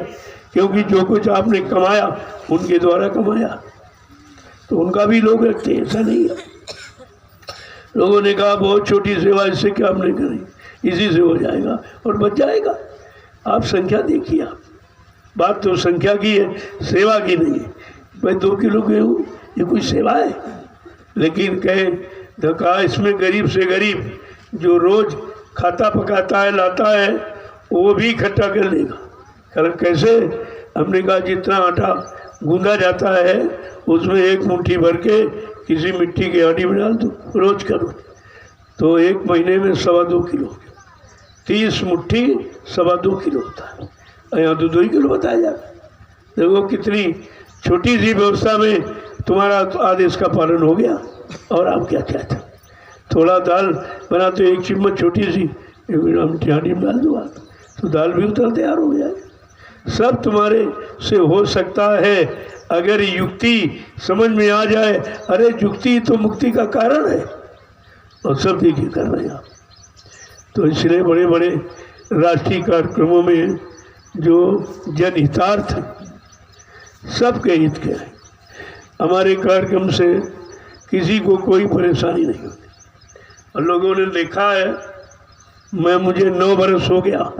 क्योंकि जो कुछ आपने कमाया उनके द्वारा कमाया, तो उनका भी लोग रखते हैं, ऐसा नहीं है। लोगों ने कहा बहुत छोटी सेवा, इससे क्या हमने करी, इसी से हो जाएगा और बच जाएगा। आप संख्या देखिए, आप बात तो संख्या की है, सेवा की नहीं है। भाई 2 किलो गेहूँ ये कोई सेवा है? लेकिन कहे कहा इसमें गरीब से गरीब जो रोज खाता पकाता है लाता है वो भी इकट्ठा कर लेगा। कारण कैसे? हमने कहा जितना आटा गूंदा जाता है उसमें 1 मुट्ठी भर के किसी मिट्टी के आटी में डाल दो रोज करो, तो 1 महीने में 2.25 किलो, 30 मुट्ठी 2.25 किलो होता है, और यहाँ तो 2 किलो बताया जाता है। देखो कितनी छोटी सी व्यवस्था में तुम्हारा तो आदेश का पालन हो गया। और आप क्या चाहते? थोड़ा दाल बना तो 1 चम्मच छोटी सी मिट्टी में डाल दो आप, तो दाल भी उतर तैयार हो जाए। सब तुम्हारे से हो सकता है अगर युक्ति समझ में आ जाए। अरे युक्ति तो मुक्ति का कारण है, और सब देखिए कर रहे हैं आप। तो इसलिए बड़े बड़े राष्ट्रीय कार्यक्रमों में जो जनहितार्थ सबके हित के हैं, हमारे कार्यक्रम से किसी को कोई परेशानी नहीं होती। और लोगों ने देखा है, मुझे 9 बरस हो गया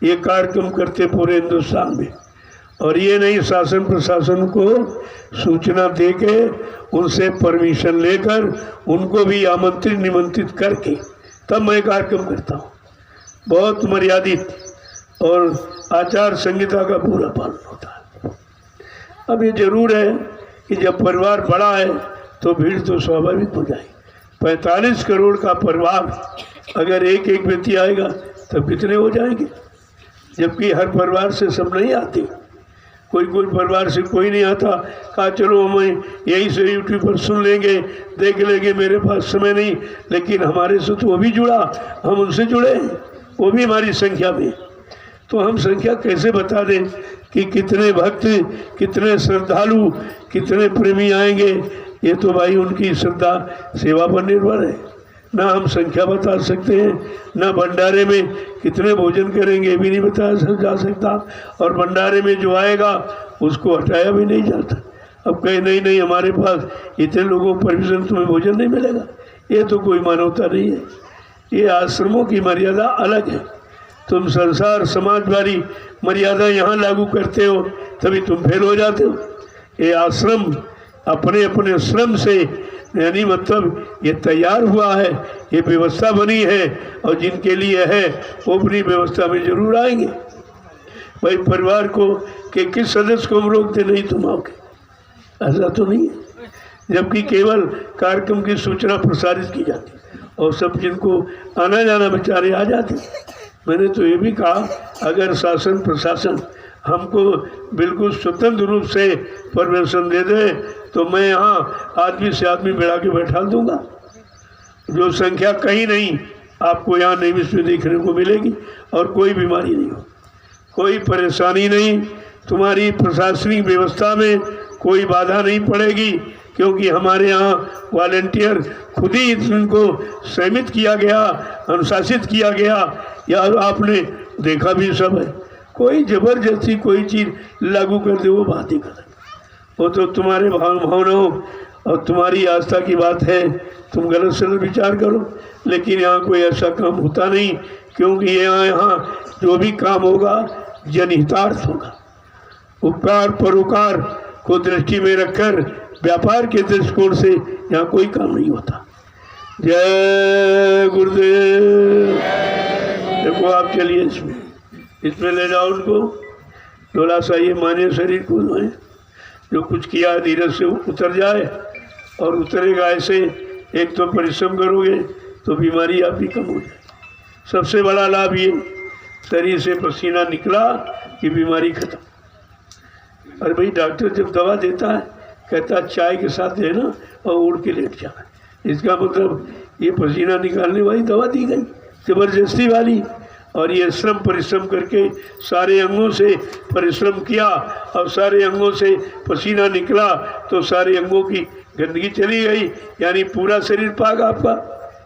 ये कार्यक्रम करते पूरे हिंदुस्तान में, और ये नहीं शासन प्रशासन को सूचना देके उनसे परमिशन लेकर उनको भी आमंत्रित निमंत्रित करके तब मैं कार्यक्रम करता हूँ। बहुत मर्यादित और आचार संहिता का पूरा पालन होता है। अब ये जरूर है कि जब परिवार बड़ा है तो भीड़ तो स्वाभाविक हो जाएगी। 45 करोड़ का परिवार अगर एक एक व्यक्ति आएगा तब कितने हो जाएंगे? जबकि हर परिवार से सब नहीं आते, कोई कोई परिवार से कोई नहीं आता। कहा चलो हम यहीं से यूट्यूब पर सुन लेंगे, देख लेंगे, मेरे पास समय नहीं। लेकिन हमारे से तो वो भी जुड़ा, हम उनसे जुड़े, वो भी हमारी संख्या में। तो हम संख्या कैसे बता दें कि कितने भक्त, कितने श्रद्धालु, कितने प्रेमी आएंगे? ये तो भाई उनकी श्रद्धा सेवा पर निर्भर है। ना हम संख्या बता सकते हैं, ना भंडारे में कितने भोजन करेंगे भी नहीं बताया जा सकता, और भंडारे में जो आएगा उसको हटाया भी नहीं जाता। अब कहे नहीं हमारे पास इतने लोगों को परमिशन, तुम्हें भोजन नहीं मिलेगा, ये तो कोई मानवता नहीं है। ये आश्रमों की मर्यादा अलग है। तुम संसार समाज वाली मर्यादा यहाँ लागू करते हो तभी तुम फेल हो जाते हो। ये आश्रम अपने अपने श्रम से, यानी मतलब ये तैयार हुआ है, ये व्यवस्था बनी है, और जिनके लिए है वो अपनी व्यवस्था में जरूर आएंगे। भाई परिवार को कि किस सदस्य को हम रोकते नहीं तुम आओगे, ऐसा तो नहीं है। जबकि केवल कार्यक्रम की सूचना प्रसारित की जाती और सब जिनको आना जाना बेचारे आ जाते। मैंने तो ये भी कहा अगर शासन प्रशासन हमको बिल्कुल स्वतंत्र रूप से परमिशन दे दे तो मैं यहाँ आदमी से आदमी मिला के बैठा दूंगा। जो संख्या कहीं नहीं आपको यहाँ नई विश्व देखने को मिलेगी, और कोई बीमारी नहीं हो, कोई परेशानी नहीं, तुम्हारी प्रशासनिक व्यवस्था में कोई बाधा नहीं पड़ेगी, क्योंकि हमारे यहाँ वॉलंटियर खुद ही इनको संयमित किया गया, अनुशासित किया गया। या आपने देखा भी सब है, कोई जबरदस्ती कोई चीज़ लागू कर दे वो बात ही गलत। वो तो तुम्हारे भावनाओं और तुम्हारी आस्था की बात है, तुम गलत से विचार करो। लेकिन यहाँ कोई ऐसा काम होता नहीं, क्योंकि यहाँ जो भी काम होगा जनहितार्थ होगा। उपकार परोकार को दृष्टि में रखकर व्यापार के दृष्टिकोण से यहाँ कोई काम नहीं होता। जय गुरुदेव। देखो आप चलिए इसमें। इसमें ले जाओ उनको, थोड़ा सा ये माने शरीर को जो कुछ किया धीरज से उतर जाए, और उतरेगा ऐसे। एक तो परिश्रम करोगे तो बीमारी आपकी कम हो जाए। सबसे बड़ा लाभ ये, शरीर से पसीना निकला कि बीमारी खत्म। और भाई डॉक्टर जब दवा देता है कहता है चाय के साथ देना और उड़ के लेट जाना। इसका मतलब ये पसीना निकालने वाली दवा दी गई, जबरदस्ती वाली। और ये श्रम परिश्रम करके सारे अंगों से परिश्रम किया और सारे अंगों से पसीना निकला तो सारे अंगों की गंदगी चली गई, यानी पूरा शरीर पाक आपका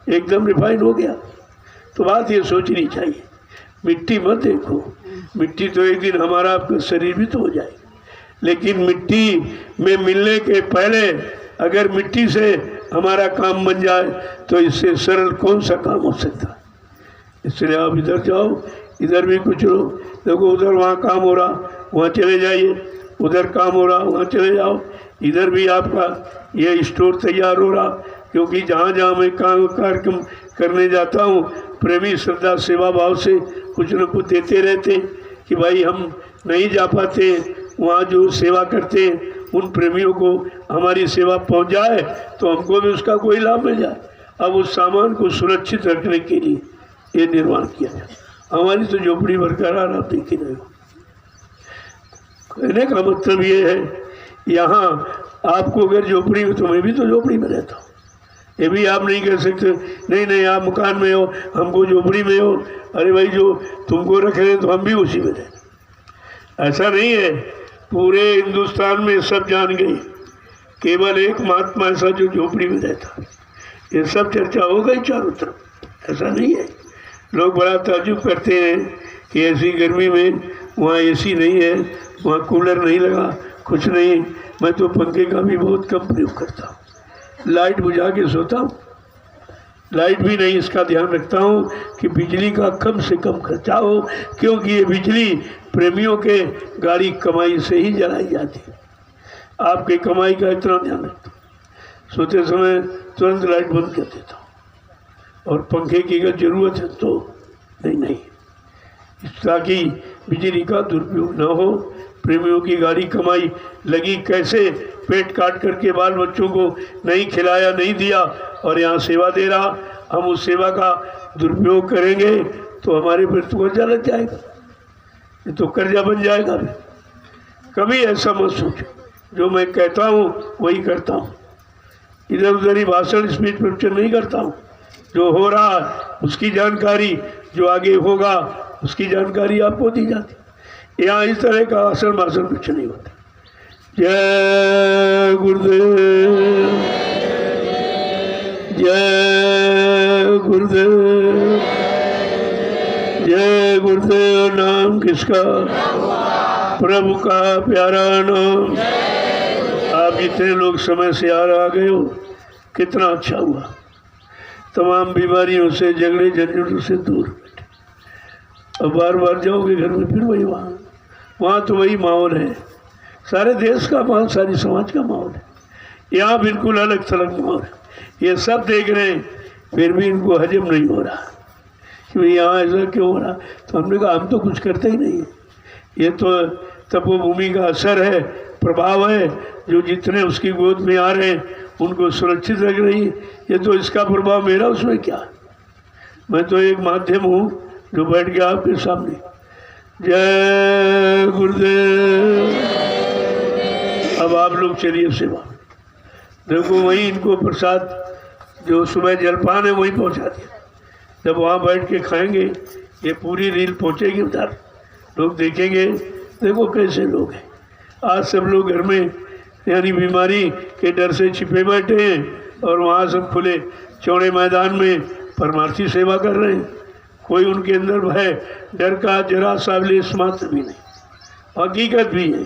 एकदम रिफाइन हो गया। तो बात ये सोचनी चाहिए, मिट्टी मत देखो, मिट्टी तो एक दिन हमारा आपका शरीर भी तो हो जाएगा, लेकिन मिट्टी में मिलने के पहले अगर मिट्टी से हमारा काम बन जाए तो इससे सरल कौन सा काम हो सकता है। इसलिए आप इधर जाओ, इधर भी कुछ लोग देखो, उधर वहाँ काम हो रहा वहाँ चले जाइए, उधर काम हो रहा वहाँ चले जाओ, इधर भी आपका ये स्टोर तैयार हो रहा। क्योंकि जहाँ जहाँ मैं कार्यक्रम करने जाता हूँ, प्रेमी श्रद्धा सेवा भाव से कुछ न कुछ देते रहते कि भाई हम नहीं जा पाते वहाँ जो सेवा करते हैं उन प्रेमियों को हमारी सेवा पहुँच जाए तो हमको भी उसका कोई लाभ मिल जाए। अब उस सामान को सुरक्षित रखने के लिए ये निर्माण किया जाए। हमारी तो झोपड़ी बरकरार आप देख ही रहे हो। कहने का मतलब ये है, यहाँ आपको अगर झोपड़ी में, तो मैं भी तो झोपड़ी में रहता हूँ, ये भी आप नहीं कह सकते नहीं नहीं आप मकान में हो हमको झोपड़ी में हो। अरे भाई जो तुमको रख रहे तो हम भी उसी में रहे, ऐसा नहीं है। पूरे हिंदुस्तान में सब जान गई, केवल एक महात्मा ऐसा जो झोपड़ी में रहता है। ये सब चर्चा हो गई चारों तरफ, ऐसा नहीं है। लोग बड़ा ताज्जुब करते हैं कि ऐसी गर्मी में वहाँ एसी नहीं है, वहाँ कूलर नहीं लगा, कुछ नहीं। मैं तो पंखे का भी बहुत कम प्रयोग करता हूँ, लाइट बुझा के सोता हूँ, लाइट भी नहीं इसका ध्यान रखता हूँ कि बिजली का कम से कम खर्चा हो, क्योंकि ये बिजली प्रेमियों के गाड़ी कमाई से ही जलाई जाती है। आपके कमाई का इतना ध्यान रखता हूँ, सोते समय तुरंत लाइट बंद कर देता हूँ, और पंखे की अगर ज़रूरत है तो नहीं, ताकि बिजली का दुरुपयोग न हो। प्रेमियों की गाड़ी कमाई लगी कैसे, पेट काट करके बाल बच्चों को नहीं खिलाया नहीं दिया और यहाँ सेवा दे रहा। हम उस सेवा का दुरुपयोग करेंगे तो हमारे पर तो कर्जा लग जाएगा, ये तो कर्जा बन जाएगा। कभी ऐसा मत सोचो, जो मैं कहता हूँ वही करता हूँ, इधर उधर ही भाषण स्पीच प्रवचन नहीं करता हूँ। जो हो रहा उसकी जानकारी, जो आगे होगा उसकी जानकारी आपको दी जाती। यहाँ इस तरह का आसन भाषण कुछ नहीं होता। जय गुरुदेव, जय गुरुदेव, जय गुरुदेव। नाम किसका? प्रभु का प्यारा नाम। आप जितने लोग समय से आ गए हो, कितना अच्छा हुआ। तमाम बीमारियों से, झगड़े झंझटों से दूर बैठे। अब बार बार जाओगे घर में फिर वही वहाँ तो वही माहौल है, सारे देश का माहौल, सारी समाज का माहौल है। यहाँ बिल्कुल अलग थलग माहौल है। ये सब देख रहे हैं, फिर भी इनको हजम नहीं हो रहा कि भाई यहाँ ऐसा क्यों हो रहा। तो हमने कहा हम तो कुछ करते ही नहीं है, ये तो तपोभूमि का असर है, प्रभाव है, जो जितने उसकी गोद में आ रहे हैं उनको सुरक्षित रख रही है। ये तो इसका प्रभाव, मेरा उसमें क्या, मैं तो एक माध्यम हूँ जो बैठ गया आपके सामने। जय गुरुदेव। अब आप लोग चलिए सेवा। देखो वही इनको प्रसाद जो सुबह जलपान है वही पहुँचा दिया। जब वहाँ बैठ के खाएंगे, ये पूरी रील पहुँचेगी उधर, लोग देखेंगे देखो कैसे लोग हैं। आज सब लोग घर में यानी बीमारी के डर से छिपे बैठे हैं, और वहाँ सब खुले चौड़े मैदान में परमार्थी सेवा कर रहे हैं। कोई उनके अंदर भय डर का जरा सा लेश मात्र भी नहीं, हकीकत भी है।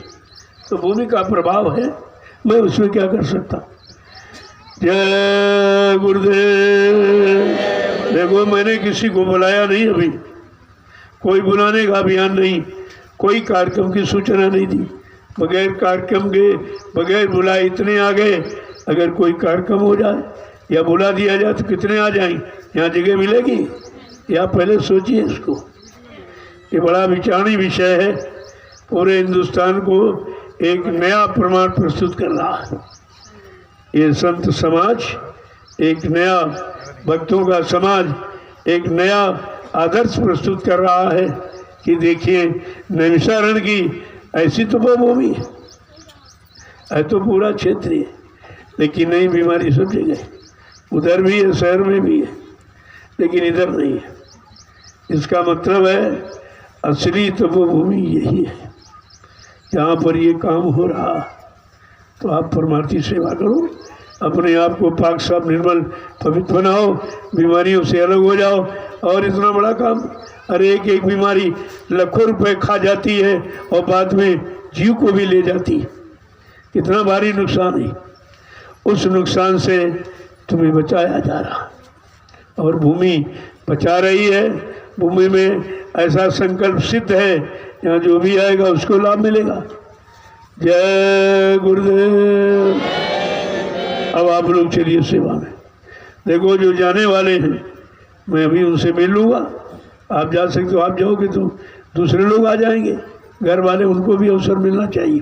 तो भूमि का प्रभाव है, मैं उसमें क्या कर सकता हूँ। जय गुरुदेव। देखो मैंने किसी को बुलाया नहीं, अभी कोई बुलाने का अभियान नहीं, कोई कार्यक्रम की सूचना नहीं दी, बगैर कार्यक्रम के बगैर बुलाए इतने आ गए। अगर कोई कार्यक्रम हो जाए या बुला दिया जाए तो कितने आ जाएंगे, यहाँ जगह मिलेगी? या पहले सोचिए इसको। ये बड़ा विचारणीय विषय है। पूरे हिंदुस्तान को एक नया प्रमाण प्रस्तुत कर रहा है। ये संत समाज एक नया, भक्तों का समाज एक नया आदर्श प्रस्तुत कर रहा है कि देखिए नैमिषारण्य की ऐसी तो भूमि है तो पूरा क्षेत्र है, लेकिन नहीं, बीमारी सब जगह, उधर भी है, शहर में भी है, लेकिन इधर नहीं है। इसका मतलब है असली तपोभूमि यही है जहाँ पर ये काम हो रहा। तो आप परमार्थी सेवा करो, अपने आप को पाक साफ निर्मल पवित्र बनाओ, बीमारियों से अलग हो जाओ। और इतना बड़ा काम, अरे एक बीमारी लाखों रुपए खा जाती है और बाद में जीव को भी ले जाती है। कितना भारी नुकसान है। उस नुकसान से तुम्हें बचाया जा रहा और भूमि बचा रही है। भूमि में ऐसा संकल्प सिद्ध है, यहाँ जो भी आएगा उसको लाभ मिलेगा। जय गुरुदेव। अब आप लोग चलिए सेवा में। देखो जो जाने वाले हैं मैं अभी उनसे मिल लूँगा। आप जा सकते हो, आप जाओगे तो दूसरे लोग आ जाएंगे, घर वाले, उनको भी अवसर मिलना चाहिए।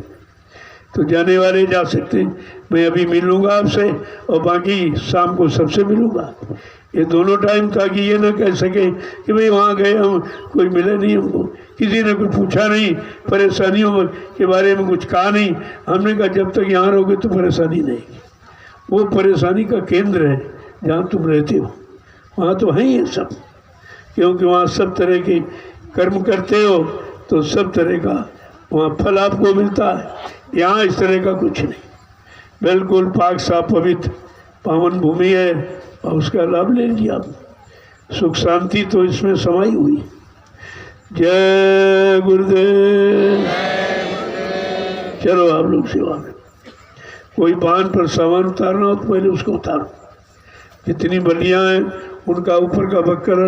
तो जाने वाले जा सकते हैं, मैं अभी मिल लूँगा आपसे और बाकी शाम को सबसे मिलूँगा। ये दोनों टाइम, ताकि ये ना कह सके कि भाई वहाँ गए हम कोई मिले नहीं, हमको किसी ने कुछ पूछा नहीं, परेशानियों के बारे में कुछ कहा नहीं। हमने कहा जब तक यहाँ रहोगे तो परेशानी नहीं। वो परेशानी का केंद्र है जहाँ तुम रहते हो, वहाँ तो है ही सब, क्योंकि वहाँ सब तरह के कर्म करते हो तो सब तरह का वहाँ फल आपको मिलता है। यहाँ इस तरह का कुछ नहीं, बिल्कुल पाक साफ पवित्र पावन भूमि है और उसका लाभ ले लीजिए आप। सुख शांति तो इसमें समाई हुई। जय गुरुदेव। चलो आप लोग सेवा में। कोई वाहन पर सामान उतारना हो तो पहले उसको उतारो। जितनी बलियां हैं उनका ऊपर का बक्कर